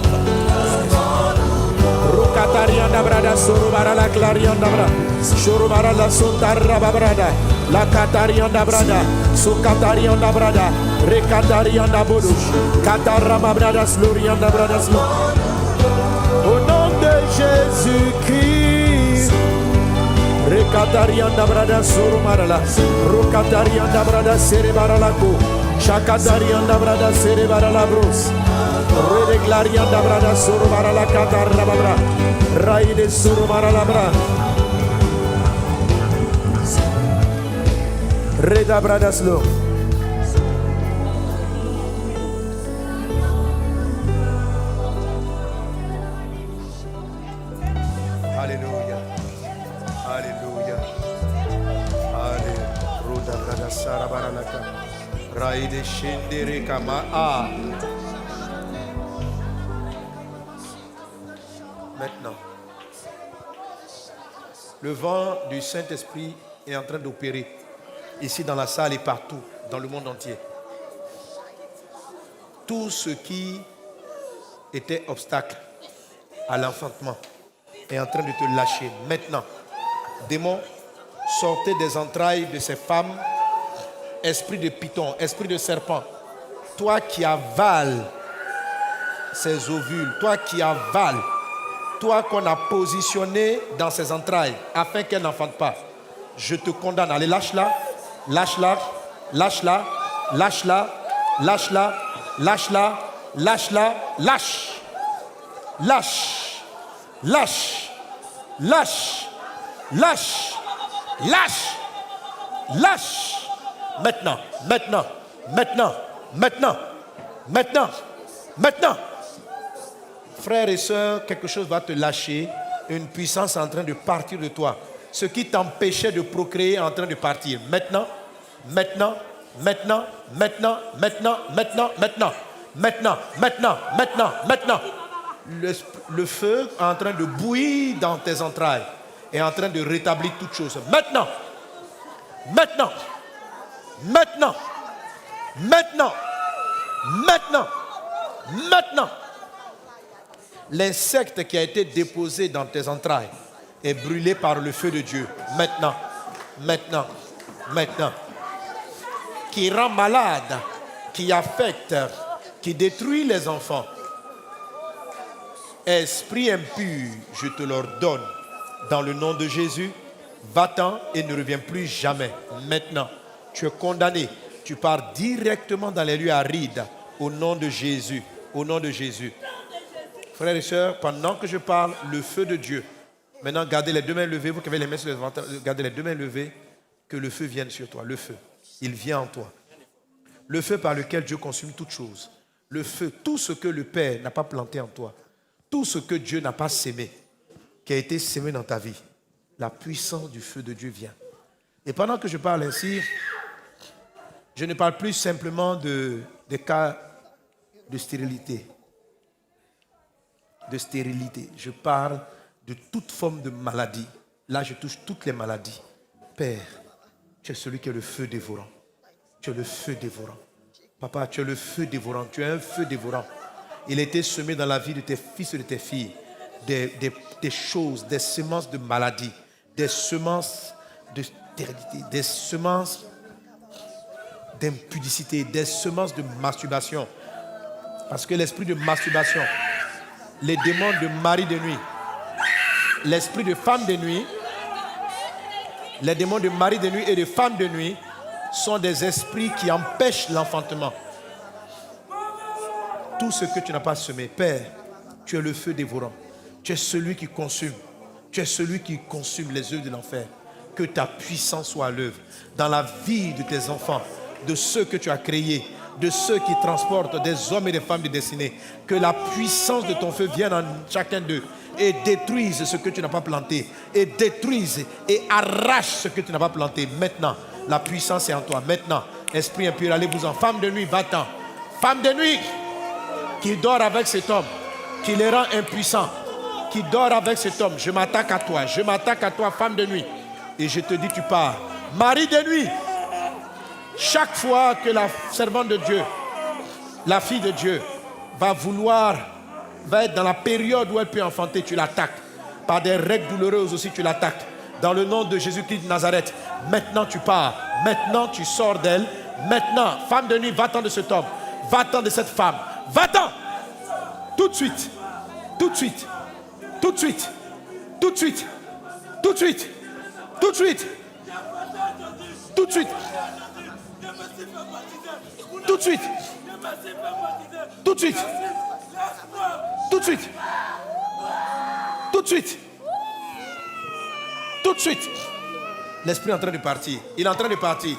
Rokatarianda brada soro bara la clarianda brada. Shoro bara la sotarra brada. La katarianda brada. Sokatarianda brada. Rekatarianda bodush. Katarama brada slorianda brada slo. Au nom de Jésus-Christ. Rekatarianda brada soro marala. Rokatarianda brada sere bara la ko. Shakatarianda brada sere bara la bros. Redeclarianda brada soro bara la katarra babra. Raide soro bara la bra. Reda brada slo. Alléluia. Alléluia. Alléluia. Roda brada sara bara la ka. Raide shendere kama a. Maintenant, le vent du Saint-Esprit est en train d'opérer ici dans la salle et partout dans le monde entier. Tout ce qui était obstacle à l'enfantement est en train de te lâcher. Maintenant, démon, sortez des entrailles de ces femmes, esprit de python, esprit de serpent, toi qui avales ces ovules, toi qui avales, toi qu'on a positionné dans ses entrailles afin qu'elle n'enfante pas, je te condamne. Allez, lâche-la, lâche-la, lâche-la, lâche-la, lâche-la, lâche-la, lâche-la, lâche, lâche, lâche, lâche, lâche, lâche, lâche. Maintenant, maintenant, maintenant, maintenant, maintenant, maintenant. Frères et sœurs, quelque chose va te lâcher, une puissance est en train de partir de toi. Ce qui t'empêchait de procréer est en train de partir. Maintenant, maintenant, maintenant, maintenant, maintenant, maintenant, maintenant, maintenant, maintenant, maintenant, maintenant. Le feu est en train de bouillir dans tes entrailles. est en train de rétablir toutes choses. Maintenant, maintenant, maintenant, maintenant, maintenant, maintenant. L'insecte qui a été déposé dans tes entrailles est brûlé par le feu de Dieu. Maintenant, maintenant, maintenant. Qui rend malade, qui affecte, qui détruit les enfants. Esprit impur, je te l'ordonne, dans le nom de Jésus, va-t'en et ne reviens plus jamais. Maintenant, tu es condamné. Tu pars directement dans les lieux arides, au nom de Jésus. Au nom de Jésus. Frères et sœurs, pendant que je parle, le feu de Dieu. Maintenant, gardez les deux mains levées. Vous qui avez les mains sur les ventres, gardez les deux mains levées. Que le feu vienne sur toi. Le feu, il vient en toi. Le feu par lequel Dieu consume toutes choses. Le feu, tout ce que le Père n'a pas planté en toi. Tout ce que Dieu n'a pas sémé, qui a été sémé dans ta vie. La puissance du feu de Dieu vient. Et pendant que je parle ainsi, je ne parle plus simplement des cas de stérilité. De stérilité. Je parle de toute forme de maladie. Là, je touche toutes les maladies. Père, tu es celui qui est le feu dévorant. Tu es le feu dévorant. Papa, tu es le feu dévorant. Tu es un feu dévorant. Il a été semé dans la vie de tes fils et de tes filles. Des choses, des semences de maladie. Des semences de stérilité. Des semences d'impudicité. Des semences de masturbation. Parce que l'esprit de masturbation, les démons de mari de nuit, l'esprit de femme de nuit, les démons de mari de nuit et de femme de nuit sont des esprits qui empêchent l'enfantement. Tout ce que tu n'as pas semé, Père, tu es le feu dévorant. Tu es celui qui consume. Tu es celui qui consume les œuvres de l'enfer. Que ta puissance soit à l'œuvre dans la vie de tes enfants, de ceux que tu as créés, de ceux qui transportent des hommes et des femmes de destinée. Que la puissance de ton feu vienne en chacun d'eux et détruise ce que tu n'as pas planté. Et détruise et arrache ce que tu n'as pas planté. Maintenant, la puissance est en toi. Maintenant, esprit impur, allez-vous-en. Femme de nuit, va-t'en. Femme de nuit qui dort avec cet homme, qui les rend impuissants, qui dort avec cet homme. Je m'attaque à toi. Je m'attaque à toi, femme de nuit. Et je te dis, tu pars. Mari de nuit. Chaque fois que la servante de Dieu, la fille de Dieu, va être dans la période où elle peut enfanter, tu l'attaques. Par des règles douloureuses aussi, tu l'attaques. Dans le nom de Jésus-Christ de Nazareth, maintenant tu pars. Maintenant tu sors d'elle. Maintenant, femme de nuit, va-t'en de cet homme. Va-t'en de cette femme. Va-t'en. Tout de suite. Tout de suite. Tout de suite. Tout de suite. Tout de suite. Tout de suite. Tout de suite. Tout de suite. Tout de suite. Tout de suite. Tout de suite. Tout de suite. L'esprit est en train de partir. Il est en train de partir.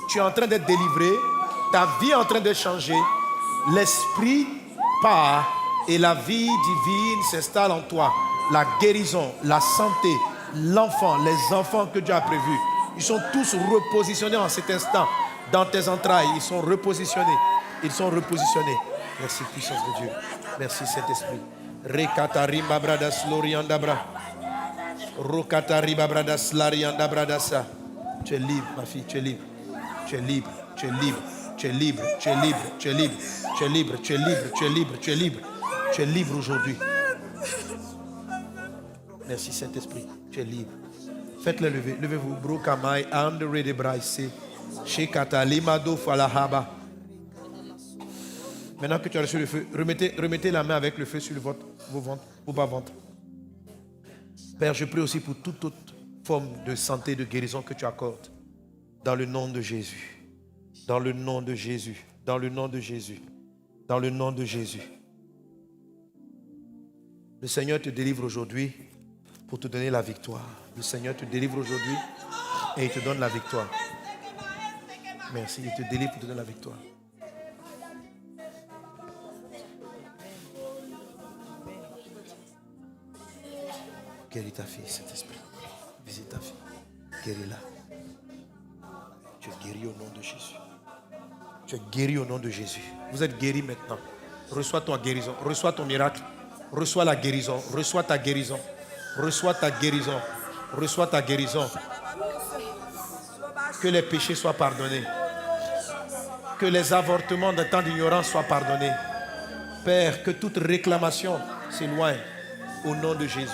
Tu es en train d'être délivré. Ta vie est en train de changer. L'esprit part et la vie divine s'installe en toi. La guérison, la santé, l'enfant, les enfants que Dieu a prévus. Ils sont tous repositionnés en cet instant dans tes entrailles. Ils sont repositionnés. Ils sont repositionnés. Merci, puissance de Dieu. Merci, Saint-Esprit. Rekatarimba bradas loriandabra. Rokatariba bradas lariandabradasa. Tu es libre, ma fille, tu es libre. Tu es libre, tu es libre. Tu es libre, tu es libre, tu es libre. Tu es libre, tu es libre, tu es libre, tu es libre. Tu es libre aujourd'hui. Merci, Saint-Esprit. Tu es libre. Faites-le lever. Levez-vous. Brokamai, Andre de Braïse. Shekata, Limado, Falahaba. Maintenant que tu as reçu le feu, remettez la main avec le feu sur vos bas-ventres. Père, je prie aussi pour toute autre forme de santé, de guérison que tu accordes. Dans le nom de Jésus. Dans le nom de Jésus. Dans le nom de Jésus. Dans le nom de Jésus. Le Seigneur te délivre aujourd'hui pour te donner la victoire. Le Seigneur te délivre aujourd'hui et il te donne la victoire. Merci, il te délivre pour te donner la victoire. Guéris ta fille, Saint-Esprit. Visite ta fille. Guéris-la. Tu es guéri au nom de Jésus. Tu es guéri au nom de Jésus. Vous êtes guéri maintenant. Reçois ton guérison. Reçois ton miracle. Reçois la guérison. Reçois ta guérison. Reçois ta guérison. Reçois ta guérison. Que les péchés soient pardonnés. Que les avortements d'un temps d'ignorance soient pardonnés. Père, que toute réclamation s'éloigne au nom de Jésus.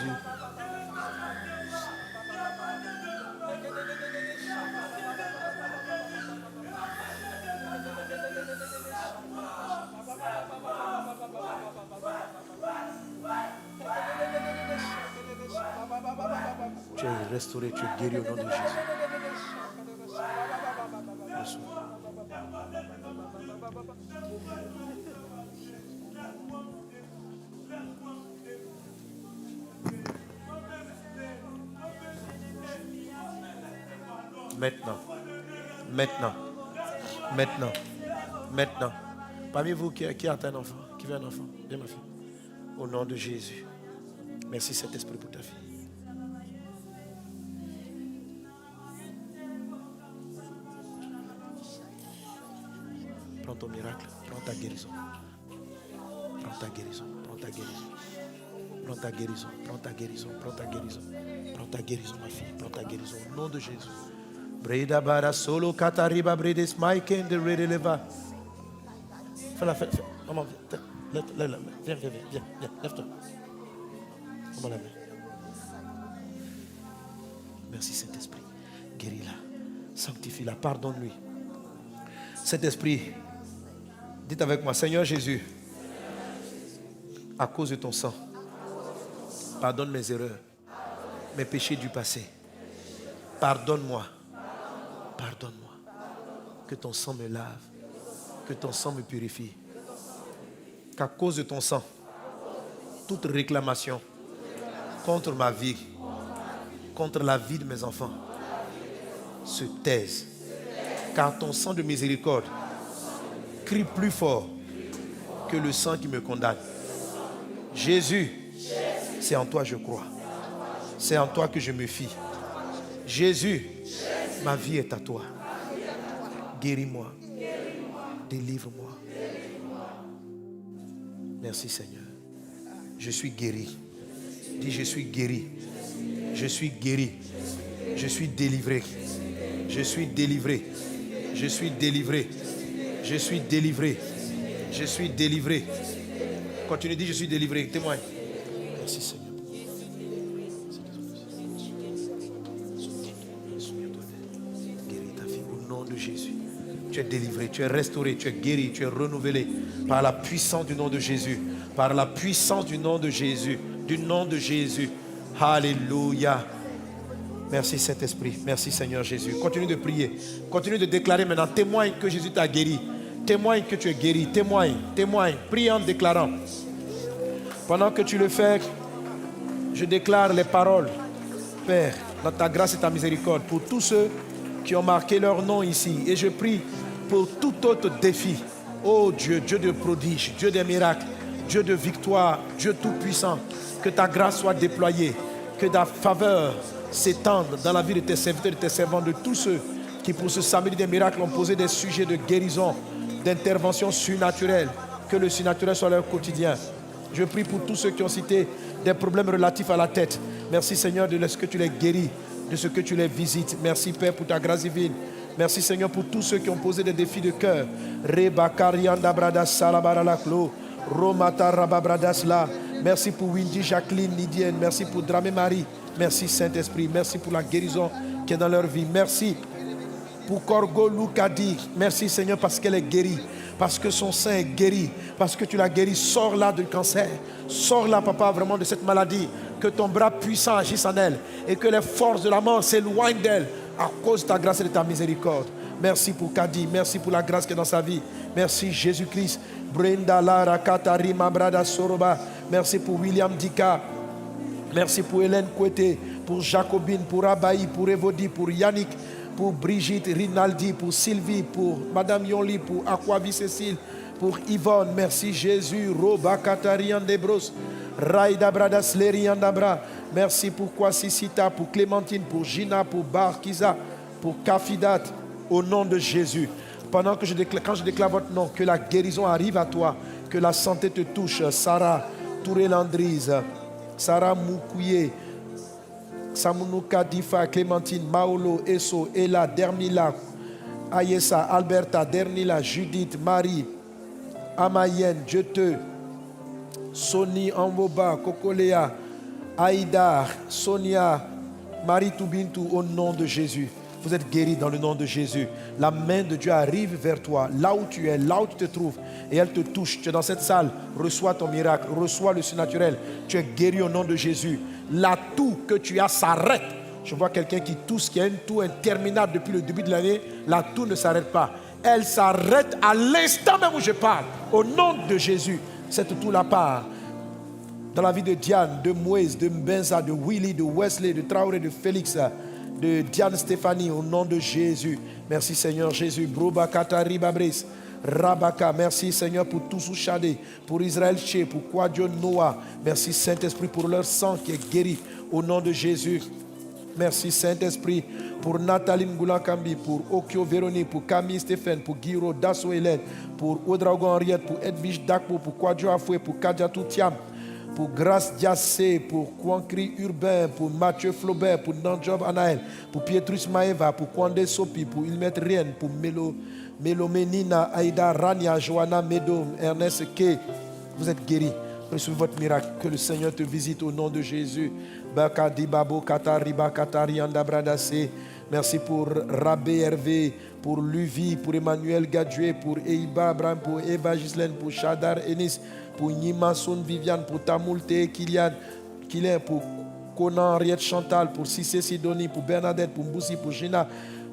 Tu es restauré, tu es guéri au nom de Jésus. Maintenant. Parmi vous, qui a un enfant? Qui veut un enfant? Viens, ma fille. Au nom de Jésus. Merci, Saint-Esprit, pour ta fille. Prends ton miracle, prends ta guérison. Prends ta guérison, prends ta guérison. Prends ta guérison, prends ta guérison, prends ta guérison. Prends ta guérison, ma fille, prends ta guérison. Au nom de Jésus. Breda bara solo katariba bredes maiken de releva. Fais-la, fais. Maman, viens, lève-toi. Maman, la main. Merci, Saint-Esprit. Guéris-la. Sanctifie-la. Pardonne-lui. Saint-Esprit, dites avec moi, Seigneur Jésus, à cause de ton sang, pardonne mes erreurs, mes péchés du passé. Pardonne-moi. Pardonne-moi. Que ton sang me lave. Que ton sang me purifie. Qu'à cause de ton sang, toute réclamation contre ma vie, contre la vie de mes enfants, se taise. Car ton sang de miséricorde crie plus fort que le sang qui me condamne. Jésus, c'est en toi je crois. C'est en toi que je me fie. Jésus, ma vie est à toi. Guéris-moi. Délivre-moi. Merci Seigneur. Je suis guéri. Dis, je suis guéri. Je suis guéri. Je suis délivré. Je suis délivré. Je suis délivré. Je suis délivré. Je suis délivré. Continue, dis, je suis délivré. Témoigne. Merci Seigneur. Guéris ta fille au nom de Jésus. Tu es délivré, tu es restauré, tu es guéri, tu es renouvelé par la puissance du nom de Jésus. Par la puissance du nom de Jésus. Du nom de Jésus. Alléluia. Merci Saint-Esprit. Merci Seigneur Jésus. Continue de prier. Continue de déclarer maintenant. Témoigne que Jésus t'a guéri. Témoigne que tu es guéri. Témoigne. Prie en déclarant. Pendant que tu le fais, je déclare les paroles. Père, dans ta grâce et ta miséricorde, pour tous ceux qui ont marqué leur nom ici. Et je prie pour tout autre défi. Oh Dieu, Dieu de prodiges, Dieu des miracles, Dieu de victoire, Dieu tout-puissant. Que ta grâce soit déployée. Que ta faveur s'étendre dans la vie de tes serviteurs et de tes servants, de tous ceux qui pour ce samedi des miracles ont posé des sujets de guérison, d'intervention surnaturelle. Que le surnaturel soit leur quotidien. Je prie pour tous ceux qui ont cité des problèmes relatifs à la tête. Merci Seigneur de ce que tu les guéris, de ce que tu les visites. Merci Père pour ta grâce divine. Merci Seigneur pour tous ceux qui ont posé des défis de cœur. Merci pour Windy, Jacqueline, Lydienne. Merci pour Dramé Marie. Merci Saint-Esprit. Merci pour la guérison qui est dans leur vie. Merci pour Corgo Loukadi. Merci Seigneur parce qu'elle est guérie. Parce que son sein est guéri. Parce que tu l'as guéri. Sors là du cancer. Sors là, papa, vraiment de cette maladie. Que ton bras puissant agisse en elle. Et que les forces de la mort s'éloignent d'elle. À cause de ta grâce et de ta miséricorde. Merci pour Kadi. Merci pour la grâce qui est dans sa vie. Merci Jésus-Christ. Brenda Lara Katari Mabrada Soroba. Merci pour William Dika. Merci pour Hélène Kouete. Pour Jacobine. Pour Abaï. Pour Evodi. Pour Yannick. Pour Brigitte Rinaldi. Pour Sylvie. Pour Madame Yonli. Pour Aquavi Cécile. Pour Yvonne. Merci Jésus. Roba Katari Andebros. Raïda Bradas Leri Andabra. Merci pour Kwasi Sita. Pour Clémentine. Pour Gina. Pour Barkiza. Pour Kafidat. Au nom de Jésus. Pendant que quand je déclare votre nom, que la guérison arrive à toi, que la santé te touche. Sarah Touré Landrise, Sarah Moukouye, Samunuka, Difa, Clémentine, Maolo, Eso, Ella, Dermila, Ayesa, Alberta, Dernila, Judith, Marie, Amayen, Dieu, Sony, Amboba, Kokolea, Aïda, Sonia, Marie Toubintou, au nom de Jésus. Vous êtes guéris dans le nom de Jésus. La main de Dieu arrive vers toi, là où tu es, là où tu te trouves, et elle te touche. Tu es dans cette salle, reçois ton miracle, reçois le surnaturel. Tu es guéri au nom de Jésus. La toux que tu as s'arrête. Je vois quelqu'un qui tousse, qui a une toux interminable depuis le début de l'année. La toux ne s'arrête pas. Elle s'arrête à l'instant même où je parle. Au nom de Jésus, cette toux-là part. Dans la vie de Diane, de Moïse, de Mbenza, de Willy, de Wesley, de Traoré, de Félix, de Diane Stéphanie, au nom de Jésus. Merci Seigneur Jésus. Brobakata Ribabris, Rabaka. Merci Seigneur pour tous Chadé, pour Israël Ché, pour Kwadjo Noah. Merci Saint-Esprit pour leur sang qui est guéri au nom de Jésus. Merci Saint-Esprit pour Nathalie Ngoulakambi, pour Okio Véronique, pour Camille Stéphane, pour Guiro Dasso Hélène, pour Odrago Henriette, pour Edwige Dakpo, pour Kwadjo Afoué, pour Kadiatou Tiam, pour Grâce Diassé, pour Kouankri Urbain, pour Mathieu Flaubert, pour Nanjob Anaël, pour Pietrus Maeva, pour Kwande Sopi, pour Ilmet Rien, pour Meloménina, Aïda Rania, Johanna Medo, Ernest K. Vous êtes guéris. Recevez votre miracle. Que le Seigneur te visite au nom de Jésus. Bakadi Babo Katariba Katarianda Bradase. Merci pour Rabé Hervé, pour Luvi, pour Emmanuel Gadjoué, pour Eiba Abraham, pour Eva Gislaine, pour Shadar Enis, pour Nima Son Viviane, pour Tamoulte Kylian, pour Conan Henriette Chantal, pour Cissé Sidonie, pour Bernadette, pour Mboussi, pour Gina,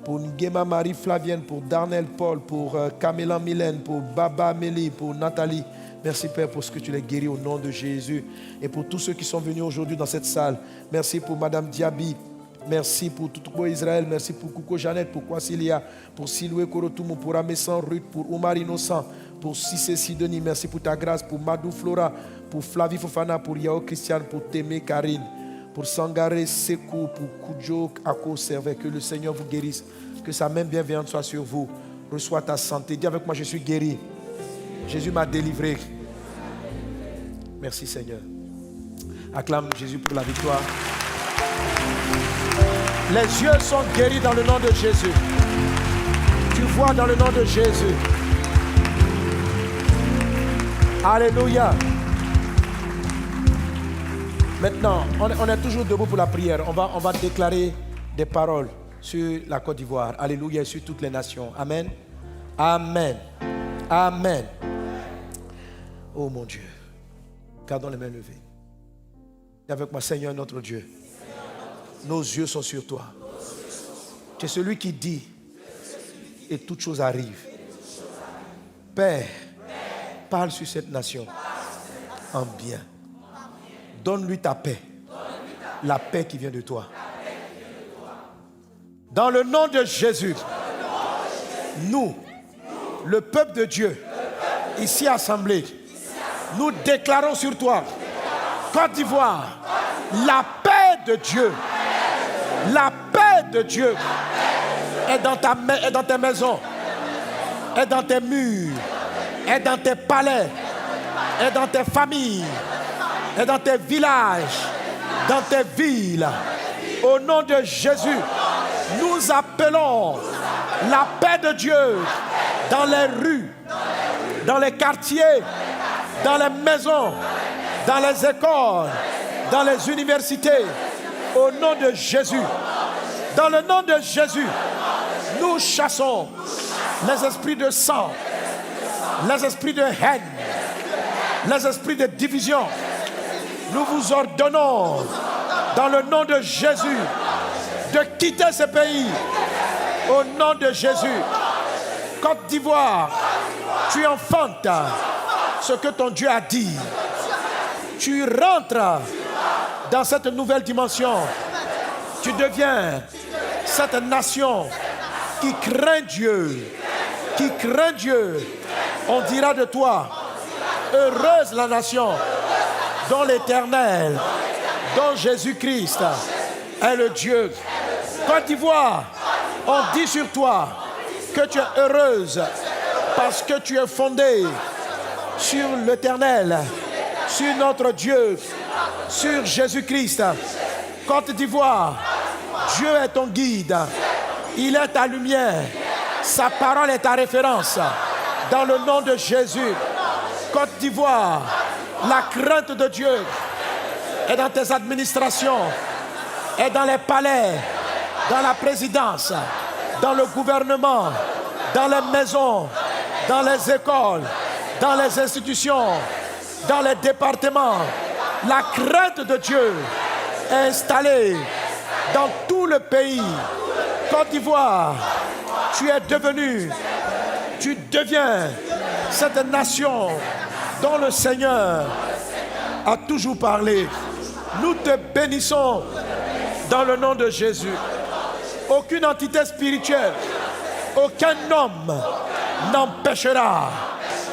pour Nguema Marie Flavienne, pour Darnel Paul, pour Camélan Mylène, pour Baba Mélie, pour Nathalie. Merci Père pour ce que tu l'as guéri au nom de Jésus. Et pour tous ceux qui sont venus aujourd'hui dans cette salle. Merci pour Madame Diaby. Merci pour Toutou Israël. Merci pour Kouko Jeannette, pour Kwasilia, pour Siloué Korotoumou, pour Amessan Ruth, pour Omar Innocent, pour Cissé Sidonie. Merci pour ta grâce, pour Madou Flora, pour Flavie Fofana, pour Yao Christiane, pour Témé Karine, pour Sangaré Sekou, pour Koudjo Ako Servet. Que le Seigneur vous guérisse. Que sa main bienveillante soit sur vous. Reçois ta santé. Dis avec moi, je suis guéri. Jésus m'a délivré. Merci Seigneur. Acclame Jésus pour la victoire. Les yeux sont guéris dans le nom de Jésus. Tu vois dans le nom de Jésus. Alléluia. Maintenant, on est toujours debout pour la prière. On va déclarer des paroles sur la Côte d'Ivoire. Alléluia, et sur toutes les nations. Amen. Amen. Amen. Oh mon Dieu. Gardons les mains levées. Et avec moi, Seigneur notre Dieu. Nos yeux sont sur toi. Tu es celui qui dit et toutes choses arrivent. Père, parle sur cette nation en bien. Donne-lui ta paix. La paix qui vient de toi. Dans le nom de Jésus, nous, le peuple de Dieu, ici assemblés, nous déclarons sur toi, Côte d'Ivoire, la paix de Dieu. La paix de Dieu est dans tes maisons, est dans tes murs, est dans tes palais, est dans tes familles, est dans tes villages, dans tes villes. Au nom de Jésus, nous appelons la paix de Dieu dans les rues, dans les quartiers, dans les maisons, dans les écoles, dans les universités. Au nom de Jésus, dans le nom de Jésus, nous chassons les esprits de sang, les esprits de haine, les esprits de division. Nous vous ordonnons, dans le nom de Jésus, de quitter ce pays. Au nom de Jésus, Côte d'Ivoire, tu enfantes ce que ton Dieu a dit. Tu rentres dans cette nouvelle dimension. Tu deviens cette nation qui craint Dieu. Qui craint Dieu. On dira de toi, heureuse la nation dont l'Éternel, dont Jésus-Christ est le Dieu. Côte d'Ivoire, on dit sur toi que tu es heureuse parce que tu es fondée sur l'Éternel, sur notre Dieu, sur Jésus-Christ. Côte d'Ivoire, Dieu est ton guide. Il est ta lumière. Sa parole est ta référence. Dans le nom de Jésus. Côte d'Ivoire, la crainte de Dieu est dans tes administrations, est dans les palais, dans la présidence, dans le gouvernement, dans les maisons, dans les écoles, dans les institutions, dans les départements. La crainte de Dieu est installée dans tout le pays. Côte d'Ivoire, tu deviens cette nation dont le Seigneur a toujours parlé. Nous te bénissons dans le nom de Jésus. Aucune entité spirituelle, aucun homme n'empêchera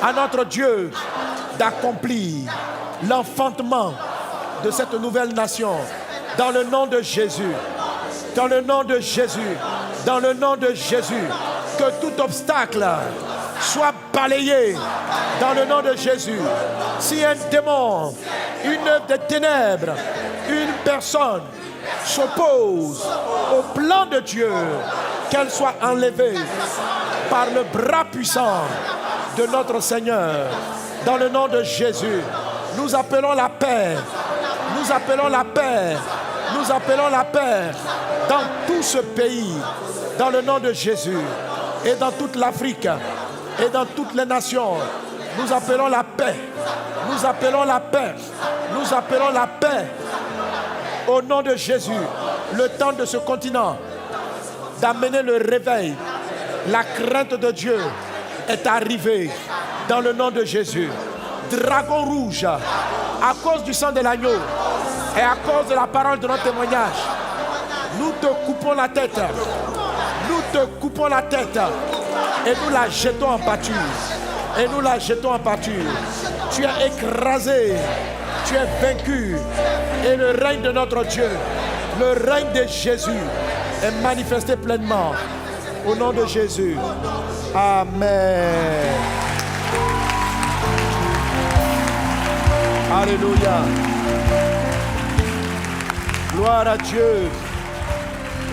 à notre Dieu d'accomplir l'enfantement de cette nouvelle nation. Dans le nom de Jésus, dans le nom de Jésus, dans le nom de Jésus, que tout obstacle soit balayé dans le nom de Jésus. Si un démon, une œuvre des ténèbres, une personne s'oppose au plan de Dieu, qu'elle soit enlevée par le bras puissant de notre Seigneur. Dans le nom de Jésus, nous appelons la paix. Nous appelons la paix. Nous appelons la paix dans tout ce pays. Dans le nom de Jésus. Et dans toute l'Afrique. Et dans toutes les nations. Nous appelons la paix. Nous appelons la paix. Nous appelons la paix. Au nom de Jésus. Le temps de ce continent d'amener le réveil. La crainte de Dieu est arrivée. Dans le nom de Jésus. Dragon rouge. À cause du sang de l'agneau. Et à cause de la parole de notre témoignage. Nous te coupons la tête. Nous te coupons la tête. Et nous la jetons en pâture. Et nous la jetons en pâture. Tu es écrasé. Tu es vaincu. Et le règne de notre Dieu, le règne de Jésus est manifesté pleinement. Au nom de Jésus. Amen. Alléluia. Gloire à Dieu.